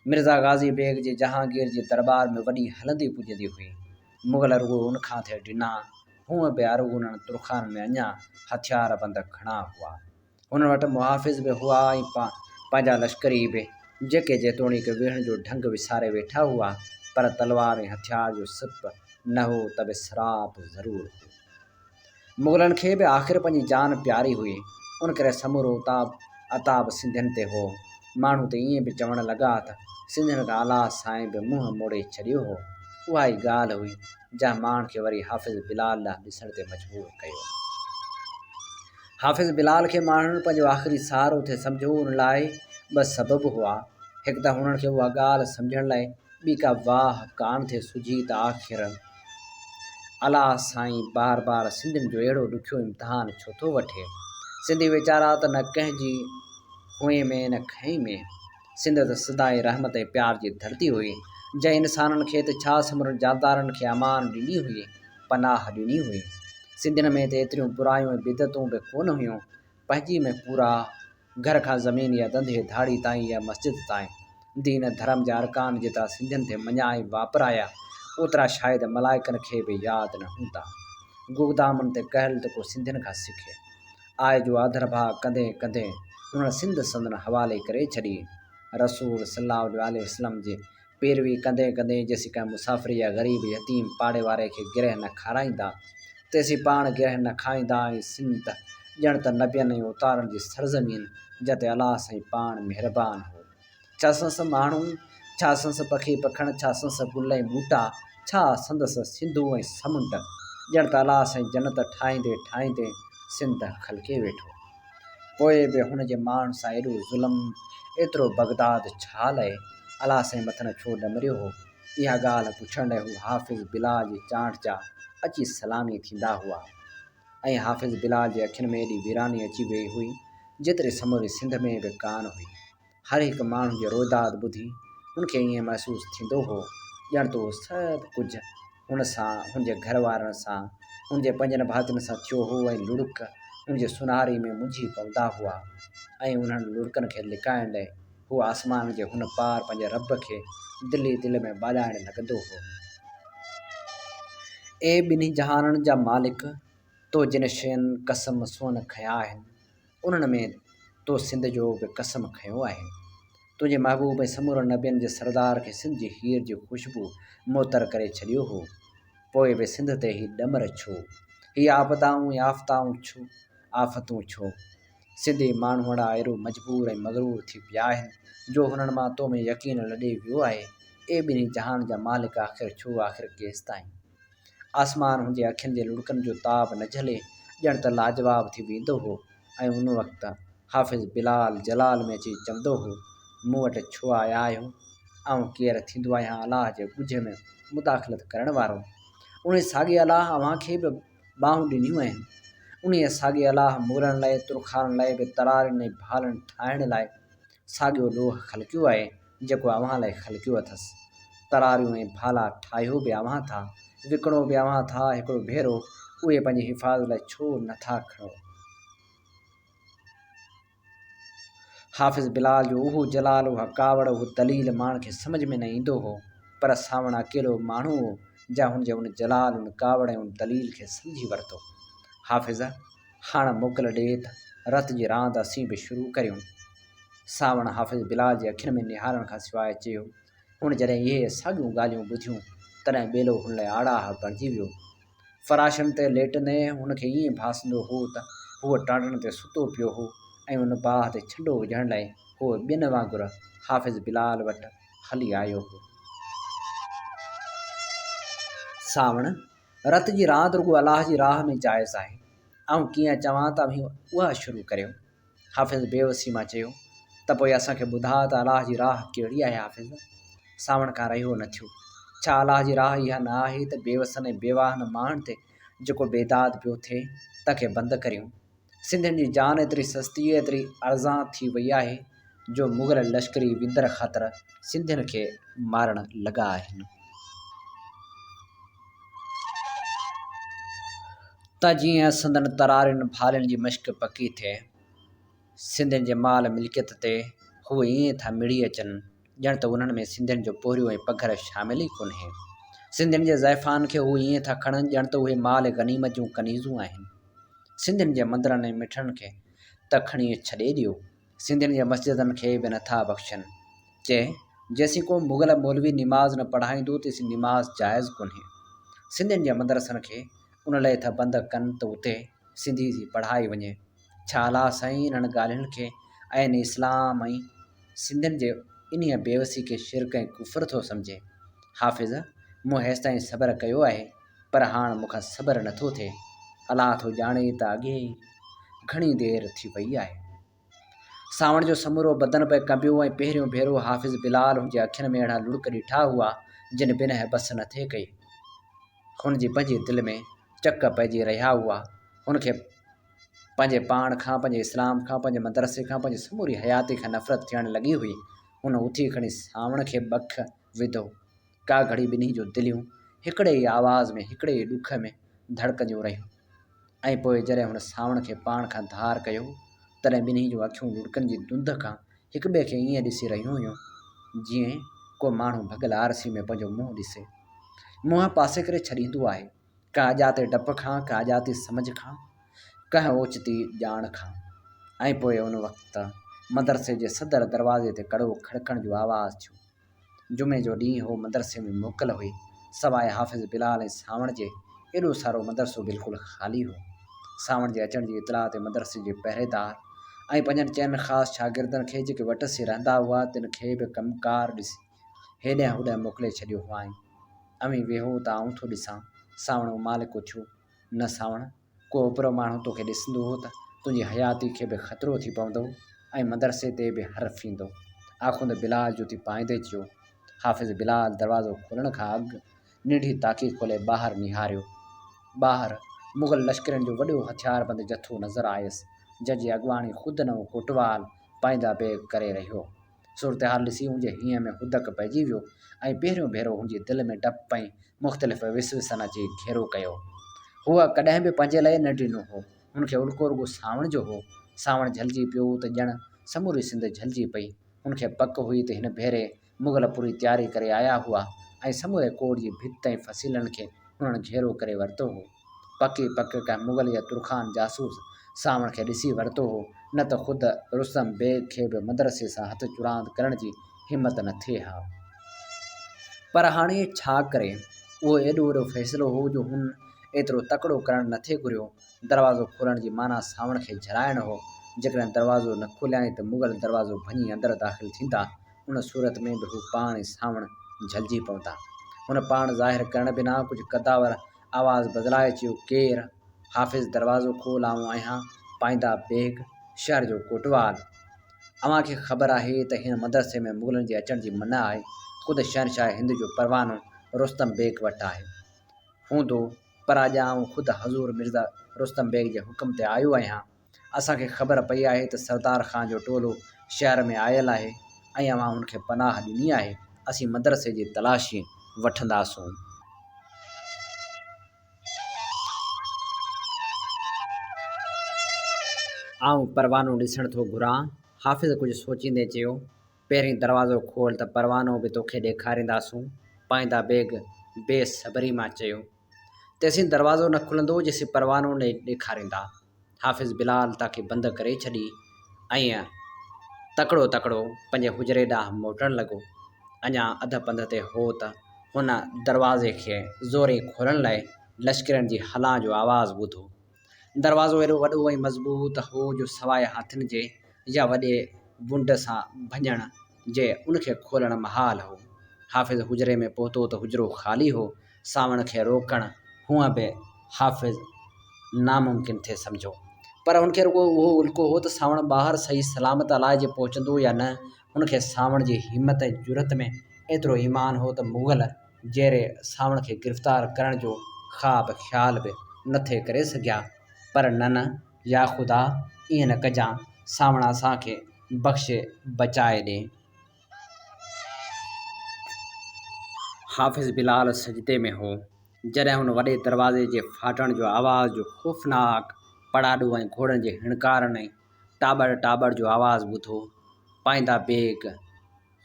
मिर्ज़ा गाज़ी बेग जी जहांगीर जे दरबार में वॾी हलंदी पुॼंदी हुई। मुग़ल रुॻो उनखां थिए ॾिना, हूअं बि अरगुननि तुरखान में अञा हथियार बंद खणा हुआ। हुन वटि मुहाफ़िज़ बि हुआ ऐं पंहिंजा लश्करी बि, जेके जेतोणीकि विढ़ण जो ढंग विसारे वेठा हुआ, पर तलवार ऐं हथियार जो सिप न हो त बि सराप ज़रूरु हो। मुग़लनि खे बि आख़िर पंहिंजी जान प्यारी हुई, उन करे समूरो अताब सिंधियुनि ते हो। माण्हू त ईअं बि चवणु लॻा त सिंधियुनि खां अलाह साईं बि मुंहुं मोड़े छॾियो हो। उहा ई ॻाल्हि हुई जंहिं माण्हू खे वरी हाफ़िज़ बिलाल ॾांहुं ॾिसण ते मजबूर कयो। हाफ़िज़ बिलाल खे माण्हुनि पंहिंजो आख़िरी सहारो थे सम्झो, उन लाइ ॿ सबब हुआ। हिकु त हुननि खे उहा ॻाल्हि सम्झण लाइ ॿी का वाह कान थे सुझी त आख़िर अलाह साईं बार बार सिंधियुनि जो अहिड़ो ॾुखियो इम्तिहान छो थो वठे। सिंधी वीचारा त न कंहिंजी हुएं में न खई में। सिंध त सदाई रहमत ऐं प्यार जी धरती हुई, जंहिं इंसाननि खे त छा समरनि जानदारनि खे अमान ॾिनी हुई, पनाह ॾिनी हुई। सिंधियुनि में त एतिरियूं बुरायूं ऐं बिदतूं बि कोन हुयूं। पंहिंजी में पूरा घर खां ज़मीन या धंधे धाड़ी ताईं या मस्जिद ताईं दीन धर्म जा अरकान जेतिरा सिंधियुनि ते मञा ऐं वापराया, ओतिरा शायदि मलाइकनि खे बि यादि न हूंदा। गुगदामनि ते कहल त को सिंधियुनि खां सिखे। आय जो आदर भाउ कंदे कंदे हुननि सिंध संदन हवाले करे छॾी। रसूल सल्लल्लाहु अलैहि वसल्लम जे पैरवी कंदे कंदे जेसीं कंहिं मुसाफ़िर या ग़रीब यतीम पाड़े वारे खे गिरह न खाराईंदा, तेसीं पाण गिरह न खाईंदा। ऐं सिंध ॼण त नबियनि ऐं उतारनि जी सरज़मीन, जिते अलाह साईं पाण महिरबान हो। छा संस माण्हू, छा संस पखी पखण, छा संस गुल ऐं ॿूटा, छा संदसि सिंधू ऐं समुंड। ॼण त अलाह साईं जन्नत ठाहींदे ठाहींदे सिंध खलके वेठो। पोइ बि हुन जे माण्हुनि सां एॾो ज़ुल्म, एतिरो बगदाद छा लाइ? अलाह साईं मथां छो ॾमरियो हो? इहा ॻाल्हि पुछण लाइ हू हाफ़िज़ बिलाल जी चांठ जा अची सलामी थींदा हुआ। ऐं हाफ़िज़ बिलाल जे अखियुनि में एॾी वीरानी अची वई हुई, जेतिरी समूरी सिंध में बि कान हुई। हर हिकु माण्हू जो रोदाद ॿुधी हुनखे ईअं महसूसु थींदो हो ॼण त उहो सभु कुझु हुन सां, हुन जे घर वारनि सां, हुन जे पंजनि भातियुनि सां थियो हो। ऐं लुड़क हुन जे सुनारी में मुंझी पवंदा हुआ। ऐं उन्हनि लुड़कनि खे लिकाइण लाइ हू आसमान जे हुन पार पंहिंजे रब खे दिलि दिलि में ॿाॾाइण लॻंदो हो। ए ॿिन्ही जहाननि जा मालिक, तो जिन शयुनि कसम सोन खया आहिनि, उन्हनि में तो सिंध जो बि कसम खयो आहे। तुंहिंजे महबूब ऐं समूर नबियनि जे सरदार खे सिंध जी हीर जी ख़ुशबू मुअतर करे छॾियो हो। पोइ बि सिंध ते ही ॾमर छो? ही आपदाऊं आफ़ताऊं छो? आफ़तूं छो? सिंधी माण्हू अहिड़ा एॾो मजबूर ऐं मगरूर थी पिया आहिनि, जो हुननि मां तो में यकीन लॾे वियो आहे। ए ॿिन्ही जहान जा मालिक, आख़िर छो? आख़िर केसि ताईं? आसमान हुनजे अखियुनि जे लुड़कनि जो ताब न झले, ॼण त लाजवाब थी वेंदो हो। ऐं उन वक़्तु हाफ़िज़ बिलाल जलाल में अची चवंदो हो, मूं वटि छो आया आहियो? ऐं केरु थींदो आहियां अलाह जे ॻुझ में मुदाख़लत करण वारो। उन साॻे अलाह अव्हां खे बि ॿाहूं ॾिनियूं आहिनि। उन साॻे अलाह मुग़लनि लाइ, तुरखान लाइ बि तरारियुनि ऐं भालनि ठाहिण लाइ साॻियो लोह ख़लक़ियो आहे, जेको अव्हां लाइ ख़लक़ियो अथसि। तरारियूं ऐं भाला ठाहियो बि अव्हां था, विकिणो बि अव्हां था। हिकिड़ो भेरो उहे पंहिंजी हिफ़ाज़त लाइ छो नथा खणो? हाफ़िज़ बिलाल जो उहो जलाल, उहा कावड़, उहो दलील माण्हू खे सम्झ में न ईंदो हो। पर सावण अकेलो माण्हू हो जंहिं हुनजे उन जलाल, उन कावड़ ऐं उन दलील खे सम्झी वरितो। हाफ़िज़, हाणे मोकल ॾे त रत जी रांदि असीं बि शुरू करियूं। सावण हाफ़िज़ बिलाल जे अखियुनि में निहारण खां सवाइ चयो। हुन जॾहिं इहे साॻियूं ॻाल्हियूं ॿुधियूं, तॾहिं ॿेलो हुन लाइ आड़ाह बणिजी वियो। फ़राशनि ते लेटंदे हुनखे ईअं भासंदो हो त हूअ टांडनि ते सुतो पियो हो ऐं उन बाहि ते छंडो विझण लाइ हूअ ॿियनि वांगुरु हाफ़िज़ बिलाल वटि हली आयो हो। सावण, रत जी रांदि रुॻो अलाह जी राह में जाइज़ आहे। ऐं कीअं चवां त अभी उहा शुरू करियो। हाफ़िज़ बेवसी मां चयो, त पोइ असांखे ॿुधा त अलाह जी राह कहिड़ी आहे हाफ़िज़? सावण खां रहियो न थियो। छा अलाह जी राह इहा न आहे त बेवसनि ऐं बेवाहनि माण्हुनि ते जेको बेदाद पियो थिए, तंहिंखे बंदि करियूं? सिंधियुनि जी जान एतिरी सस्ती, एतिरी अर्ज़ां थी वई आहे जो मुग़ल लश्करी विंदर ख़ातिर सिंधियुनि खे मारण लॻा आहिनि। त जीअं संदनि तरारियुनि भालियुनि जी मश्क पकी थिए, सिंधियुनि जे माल मिल्कियत ते हू ईअं था मिड़ी अचनि ॼण त उन्हनि में सिंधियुनि जो पोरियो ऐं पघर शामिल ई कोन्हे। सिंधियुनि जे ज़ैफ़ान खे हू ईअं था खणनि ॼण त उहे माल गनीमत जूं कनीज़ूं आहिनि। सिंधियुनि जे मंदरनि ऐं मिठनि खे त खणी छॾे ॾियो, सिंधियुनि जे मस्जिदनि खे बि नथा बख़्शनि। जेसीं को मुग़ल मौलवी निमाज़ न पढ़ाईंदो तेसीं निमाज़ जाइज़ कोन्हे। सिंधियुनि जे मदरसनि खे उन लाइ था बंदि कनि त उते सिंधी जी पढ़ाई वञे। छा अलाह साईं इन्हनि ॻाल्हियुनि खे ऐं इस्लाम ऐं सिंधियुनि जे इन्हीअ बेवसी खे शिरक ऐं कुफ़र थो सम्झे? हाफ़िज़, मूं हेसि ताईं सब्र कयो आहे, पर हाणे मूंखां सब्र नथो थिए। अलाह थो ॼाणे त अॻे घणी देरि थी वई आहे। सावण जो समूरो बदन पे कंबियो ऐं पहिरियों भेरो हाफ़िज़ बिलाल हुनजे अखियुनि में अहिड़ा लुड़क ॾिठा हुआ जिन बिना बस न थिए कई। हुनजी पंहिंजे दिलि में चक पइजी रहिया हुआ। हुनखे पंहिंजे पाण खां, पंहिंजे इस्लाम खां, पंहिंजे मदरसे खां, पंहिंजी समूरी हयाती खां नफ़रत थियण लॻी हुई। हुन उथी खणी सावण खे बख विधो। का घड़ी ॿिन्ही जो दिलियूं हिकिड़े ई आवाज़ में, हिकिड़े ई ॾुख में धड़कंदियूं रहियूं। ऐं पोइ जॾहिं हुन सावण खे पाण खां धार कयो, तॾहिं ॿिन्ही जूं अखियूं लुड़कनि जी धुंध खां हिक ॿिए खे ईअं ॾिसी रहियूं हुयूं जीअं को माण्हू भॻल आरसी में पंहिंजो मुंहुं ॾिसे, मुंहुं पासे करे छॾींदो आहे। का अजाते डप खां, का अजाती सम्झ खां, कंहिं ओचिती ॼाण खां। ऐं पोइ उन वक़्तु मदरसे जे सदर दरवाज़े ते कड़ो खड़कण जो आवाज़ थियो। जुमे जो ॾींहुं हो मदरसे में मोकल हुई। सवाइ हाफ़िज़ बिलाल ऐं सावण जे एॾो सारो मदरसो बिल्कुलु ख़ाली हो। सावण जे अचण जी इतला ते मदरसे जे पहिरेदार ऐं पंजनि चइनि ख़ासि शागिर्दनि खे जेके वटि रहंदा हुआ, तिन खे बि कमकार ॾिसी हेॾां होॾां मोकिले छॾियो हुआईं। अमीं वेहो त आऊं थो ॾिसां। सावण मालिको थियो। न सावण, को उपरो माण्हू तोखे ॾिसंदो हो त तुंहिंजी हयाती खे बि ख़तरो थी पवंदो ऐं मदरसे ते बि हर्फ़ ईंदो। आख़ुंद बिलाल जुती पाईंदे चयो। हाफ़िज़ बिलाल दरवाज़ो खोलण खां अॻु निढी ताकी खोले ॿाहिरि निहारियो। ॿाहिरि मुग़ल लश्करनि जो वॾो हथियारबंद जथो नज़र आयुसि, जंहिंजी अॻुवाणी ख़ुदि नओं कोटवाल पाईंदा बेग करे रहियो। सूरत हाल ॾिसी हुनजे हीअं में हुदक पइजी वियो ऐं पहिरियों भेरो हुनजी दिलि में डप ऐं मुख़्तलिफ़ विसविसन अची घेरो कयो। हूअ कॾहिं बि पंहिंजे लाइ न ॾिनो हो। हुनखे उल्को रुॻो सावण जो हो। सावण झलिजी पियो त ॼण समूरी सिंध झलिजी पई। हुनखे पक हुई त हिन भेरे मुग़ल पूरी तयारी करे आया हुआ ऐं समूरे कोट जी भित ऐं फसीलनि खे हुननि घेरो करे वरितो हो। पकी पक कंहिं मुग़ल या तुर्खान जासूस सावण खे ॾिसी वरितो हो, न त ख़ुदि रुस्तम बेग खे बि मदरसे सां हथ चुरांद करण जी हिमत न थिए हा। पर हाणे छा करे? उहो एॾो वॾो फ़ैसिलो हो जो हुन एतिरो तकिड़ो करणु न थे घुरियो। दरवाज़ो खोलण जी माना सावण खे झलाइणु हो। जेकॾहिं दरवाज़ो न खोलियाईं त मुग़ल दरवाज़ो भञी अंदरि दाख़िल थींदा। उन सूरत में बि हू पाण ई सावण झलिजी पवंदा। हुन पाण ज़ाहिर करण बिना कुझु कदावर आवाज़ बदिलाए चयो, केरु? हाफ़िज़, दरवाज़ो खोल, आऊं आहियां पाईंदा बेग, शहर जो कोटवाल। अव्हांखे ख़बर आहे त हिन मदरसे में मुग़लनि जे अचण जी मना आहे। ख़ुदि शहनशाह हिंद जो परवानो रुस्तम बेग वटि आहे। हूंदो, पर अॼु आऊं ख़ुदि हज़ूर मिर्ज़ा रुस्तम बेग जे हुकुम ते आयो आहियां। असांखे ख़बर पई आहे त सरदार ख़ान जो टोलो शहर में आयल आहे ऐं अव्हां हुनखे पनाह ॾिनी आहे। असीं मदरसे जी तलाशी वठंदासूं। आऊं परवानो ॾिसण थो घुरां। हाफ़िज़ कुझु सोचींदे चयो। पहिरीं दरवाज़ो खोल त परवानो बि तोखे ॾेखारींदासूं, पाईंदा बेग बेसब्री मां चयो। तेसीं दरवाज़ो न खुलंदो जेसीं परवानो न ॾेखारींदा। हाफ़िज़ बिलाल ताकी बंदि करे छॾी ऐं तकिड़ो पंहिंजे हुजरे ॾांहुं मोटणु लॻो। अञा अध पंध ते हो त हुन दरवाज़े खे ज़ोरे खोलण लाइ लश्करनि जी हलां जो आवाज़ ॿुधो। दरवाज़ो एॾो वॾो ऐं मज़बूत हो जो सवाइ हथनि जे या वॾे बुंड सां भञण जे उनखे खोलण महाल हो। हाफ़िज़ हुजरे में पहुतो त हुजरो ख़ाली हो। सावण खे रोकणु हूअं बि हाफ़िज़ नामुमकिन थे सम्झो, पर हुनखे रुॻो उहो उल्को हो त सावण ॿाहिरि सही सलामत अलाए जे पहुचंदो या न। हुनखे सावण जी हिमत ऐं जुरत में एतिरो ईमान हो त मुग़ल जहिड़े सावण खे गिरफ़्तार करण जो ख़्वाब ख़्याल बि न थे करे सघिया। पर न, या ख़ुदा, ईअं न कजांइ। सावण असांखे बख़्श बचाए ॾे। हाफ़िज़ बिलाल सजदे में हो जॾहिं हुन वॾे दरवाज़े जे फाटण जो आवाज़ जो ख़ौफ़नाक पड़ाॾो ऐं घोड़नि जे हिणकार ऐं टाॿड़ टाॿड़ जो आवाज़ु ॿुधो। पाईंदा बेग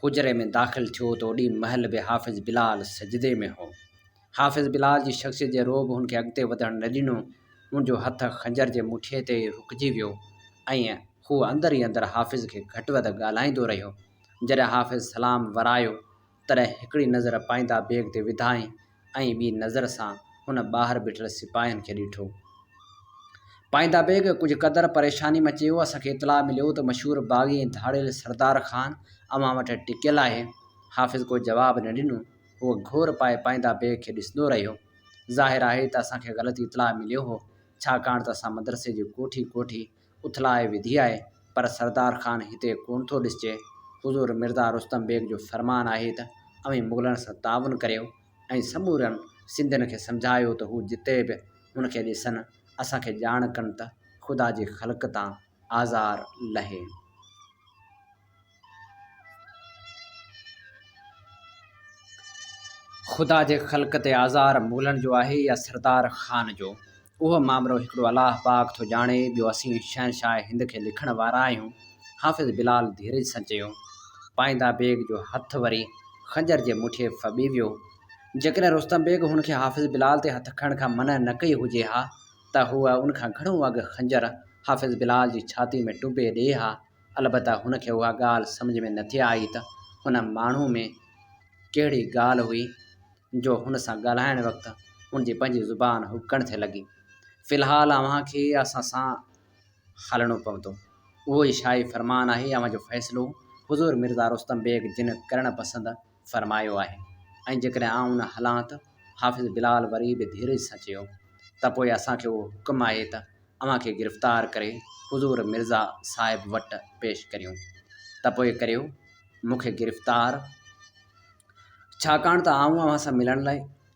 हुजरे में दाख़िल थियो त ओॾी महिल बि हाफ़िज़ बिलाल सजदे में हो। हाफ़िज़ बिलाल जी शख़्सियत जे रोब हुनखे अॻिते वधणु न ॾिनो। हुनजो हथु खंजर जे मुठीअ ते रुकिजी वियो ऐं हू अंदरि ई अंदरि हाफ़िज़ खे घटि वधि ॻाल्हाईंदो रहियो। जॾहिं हाफ़िज़ सलाम वरायो तॾहिं हिकिड़ी नज़र पाईंदा बेग ते विधाई ऐं ॿी नज़र सां हुन ॿाहिरि बीठल सिपाहियुनि खे ॾिठो। पाईंदा बेग कुझु क़दुरु परेशानी में चयो, असांखे इतलाह मिलियो त मशहूरु बाग़ी ऐं धाड़ियल सरदार ख़ान अव्हां वटि टिकियल आहे। हाफ़िज़ को जवाबु न ॾिनो। उहो घोर पाए पाईंदा बेग खे ॾिसंदो रहियो। ज़ाहिर आहे त असांखे ग़लति इतलाह मिलियो हो, छाकाणि त असां मदरसे जी कोठी कोठी उथलाए विधी आहे, पर सरदार ख़ान हिते कोन थो ॾिसिजे। हुज़ूर मिर्ज़ा रुस्तम बेग जो फ़रमानु आहे त अव्हीं मुग़लनि सां ताउन करियो ऐं समूरनि सिंधियुनि खे सम्झायो त हू जिते बि हुनखे ॾिसनि असांखे ॼाण कनि त ख़ुदा जी ख़ल्क़ तां आज़ार लहे। ख़ुदा जे ख़ल्क़ ते आज़ार मुग़लनि जो आहे या सरदार ख़ान जो, उहो मामिलो हिकिड़ो अलाह पाक थो ॼाणे। ॿियो असीं शहनशाह हिंद खे लिखण वारा आहियूं। हाफ़िज़ बिलाल धीरज सां चयो। पाईंदा बेग जो हथु वरी खंजर जे मुठीअ फॿी वियो। जेकॾहिं रुस्तम बेग हुनखे हाफ़िज़ बिलाल ते हथु खणण खां मना न कई हुजे हा त हूअ उनखां घणो अॻु खंजर हाफ़िज़ बिलाल जी छाती में टुॿे ॾे हा। अलबत्ता हुनखे उहा ॻाल्हि सम्झ में नथी आई त हुन माण्हू में कहिड़ी ॻाल्हि हुई जो हुन सां ॻाल्हाइण वक़्तु हुनजी पंहिंजी ज़ुबान हुकण थिए लॻी। फ़िलहालु अव्हांखे असां सां हलणो पवंदो, उहो ई शाही फ़रमानु आहे। अव्हां जो फ़ैसिलो हुज़ूर मिर्ज़ा रुस्तम बेग जिन करणु पसंदि फ़रमायो आहे। ऐं जेकॾहिं आउं न हलां त हाफ़िज़ बिलाल वरी बि धीरज सां चयो त पोइ असांखे उहो हुकुम आहे त अव्हांखे गिरफ़्तार करे हुज़ूर मिर्ज़ा साहिब वटि पेश करियूं। त पोइ करियो मूंखे गिरफ़्तार, छाकाणि त आउं अव्हां सां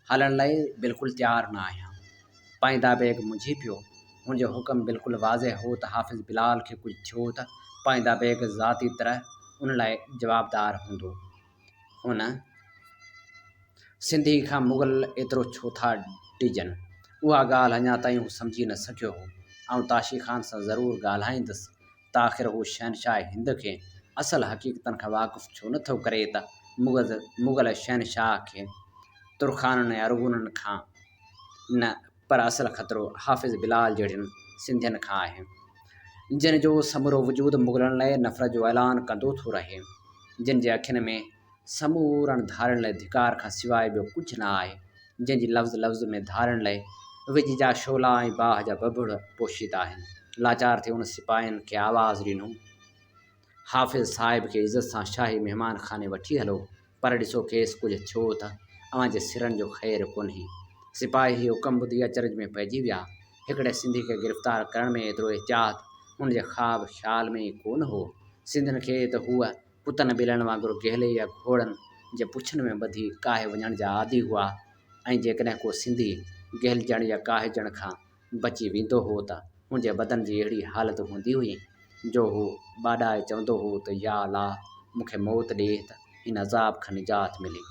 हलण लाइ बिल्कुलु तयारु न आहियां। पाईंदा बेग मुंझी पियो। हुनजो हुकुम बिल्कुलु वाज़े हो त हाफ़िज़ बिलाल खे कुझु थियो त पाईंदा बेग ज़ाती तरह उन लाइ जवाबदार हूंदो। हुन सिंधी खां मुग़ल एतिरो छो था डिॼनि, उहा ॻाल्हि अञा ताईं हू सम्झी न सघियो हो। ऐं ताशी ख़ान सां ज़रूरु ॻाल्हाईंदुसि त आख़िर हू शहनशाह हिंद खे असल हक़ीक़तनि खां वाक़ुफ़ु छो नथो करे त मुग़ल शहनशाह खे तुर्खाननि ऐं अरगुननि खां न, पर असल ख़तरो हाफ़िज़ बिलाल जहिड़नि सिंधियुनि खां आहे जिन जो समूरो वजूद मुग़लनि लाइ नफ़रत जो ऐलान कंदो थो रहे, जिन जे अखियुनि में समूरनि धारण लाइ धिकार खां सवाइ ॿियो कुझु न आहे, जंहिंजी लफ़्ज़ लफ़्ज़ में धारण लाइ विज जा शोला ऐं बाहि जा बबुड़ पोशीदा आहिनि। लाचार थी उन सिपाहियुनि खे आवाज़ु ॾिनो, हाफ़िज़ साहिब खे इज़त सां शाही महिमान खाने वठी हलो, पर ॾिसो खेसि कुझु थियो त अव्हांजे सिरनि जो ख़ैरु कोन्हे। सिपाही हुकुम ॿुधी अचरज में पइजी विया। हिकिड़े सिंधी खे गिरफ़्तार करण में एतिरो एहतियात हुनजे ख़्वाब ख़्याल में ई कोन हो। सिंधियुनि खे त हूअ पुतनि ॿिलनि वांगुरु गहले या घोड़नि जे पुछनि में ॿधी काहे वञण जा आदी हुआ। ऐं जेकॾहिं को सिंधी गहलजण या काहिजण खां बची वेंदो हो त हुनजे बदन जी अहिड़ी हालत हूंदी हुई जो हू ॿाॾाए चवंदो हो त या अल्लाह मूंखे मौत ॾे त हिन अज़ाब खां निजात मिले।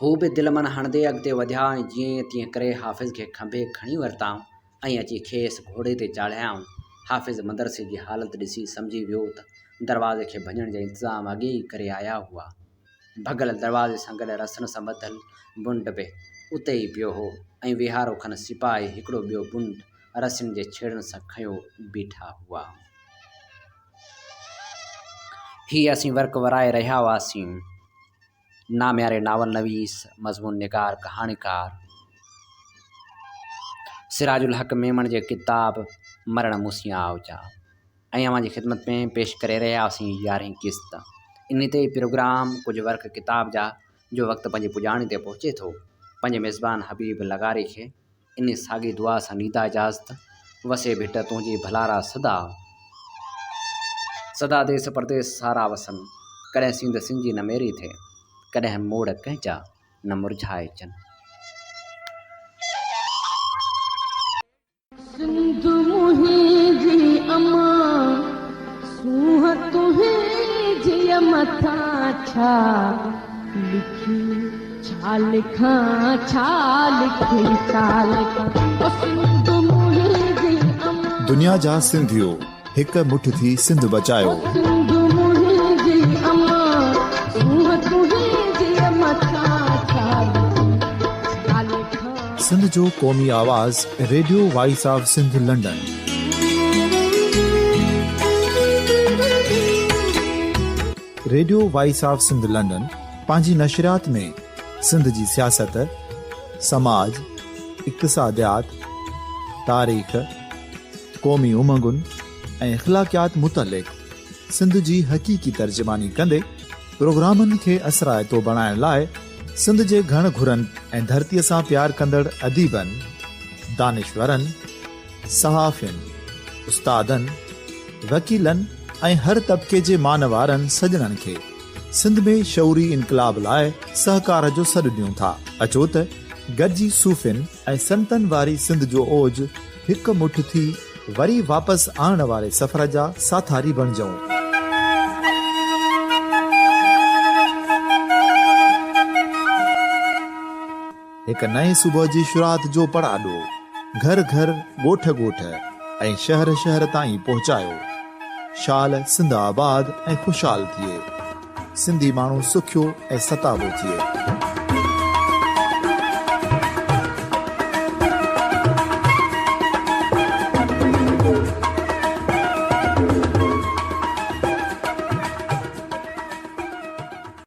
हू बि दिलि मन हणंदे अॻिते वधिया ऐं जीअं तीअं करे हाफ़िज़ खे खंभे खणी वरिताऊं ऐं अची खेसि घोड़े ते चाढ़ियाऊं। हाफ़िज़ मदरसे जी हालत ॾिसी सम्झी वियो त दरवाज़े खे भञण जा इंतज़ाम अॻे ई करे आया हुआ। भॻल दरवाज़े सां गॾु रसनि सां ॿधल बुंड बि उते ई पियो हो ऐं विहारो खनि सिपाही हिकिड़ो ॿियो बुंड रसियुनि जे छेड़नि सां खयो बीठा हुआ। हीअ असीं वर्क वराए रहिया हुआसीं। नाम्यारे नावल नवीस, मज़मून निगार, कहाणीकार सिराजुल हक़ मेमण जे किताब मरण मूसिया आवजा ऐं अव्हांजी ख़िदमत में पेश करे रहिया हुआसीं 11वीं क़िस्त। इन ते प्रोग्राम कुझु वर्क किताब जा जो वक़्तु पंहिंजी पुॼाणी ते पहुचे थो। पंहिंजे मेज़बान हबीब लगारी खे इन साॻी दुआ सां ॾींदा इजाज़त। वसे भिट तुंहिंजी भलारा सदा, सदा देश परदेस सारा वसन, कॾहिं सिंध सिंजी न मेरी थे, कॾहिं मोड़ कंहिंजा न मुरझाए चन। सिंध मुंहिंजी अमां सूह मथां छा लिखी छा लिखां छा लिखी छा लिखां ओ सिंध मुंहिंजी अम्मा दुनिया जा सिंधियो हिक मुठ थी सिंध बचायो। सिंध मुंहिंजी अम्मा सूंह तुंहिंजी मथां छा लिखी छा लिखां। सिंध जो क़ौमी आवाज़ radio voice of Sindh London. Radio voice of Sindh London पंहिंजी नशरियात में सिंध जी सियासत, समाज, इक़्तिसादियात, तारीख़, क़ौमी उमंगुनि ऐं अख़लाक़ियात मुतलिक़ सिंध जी हक़ीक़ी तर्जुमानी कंदे प्रोग्रामनि खे असराइतो बणाइण लाइ सिंध जे घण घुरनि ऐं धरतीअ सां प्यार कंदड़ अदीबनि, दानिशवरनि, सहाफ़ियुनि, उस्तादनि, वकीलनि ऐं हर तबिके जे मान वारनि सजणनि खे सिंध में शऊरी इनक़लाब लाइ सहकार जो सॾु ॾियूं था। अचो त गॾिजी सूफ़ियुनि ऐं संतनि वारी सिंध जो ओज हिक मुठ थी वरी वापसि आणण वारे सफ़र जा साथारी बणिजऊं। हिक नए सुबुह जी शुरूआत जो पड़ाॾो घर घर, ॻोठ ॻोठ ऐं शहर शहर ताईं पहुचायो। शाल सिंध आबाद ऐं ख़ुशहाल थिए, सिंधी माण्हू सुखियो ऐं सताबो थिए।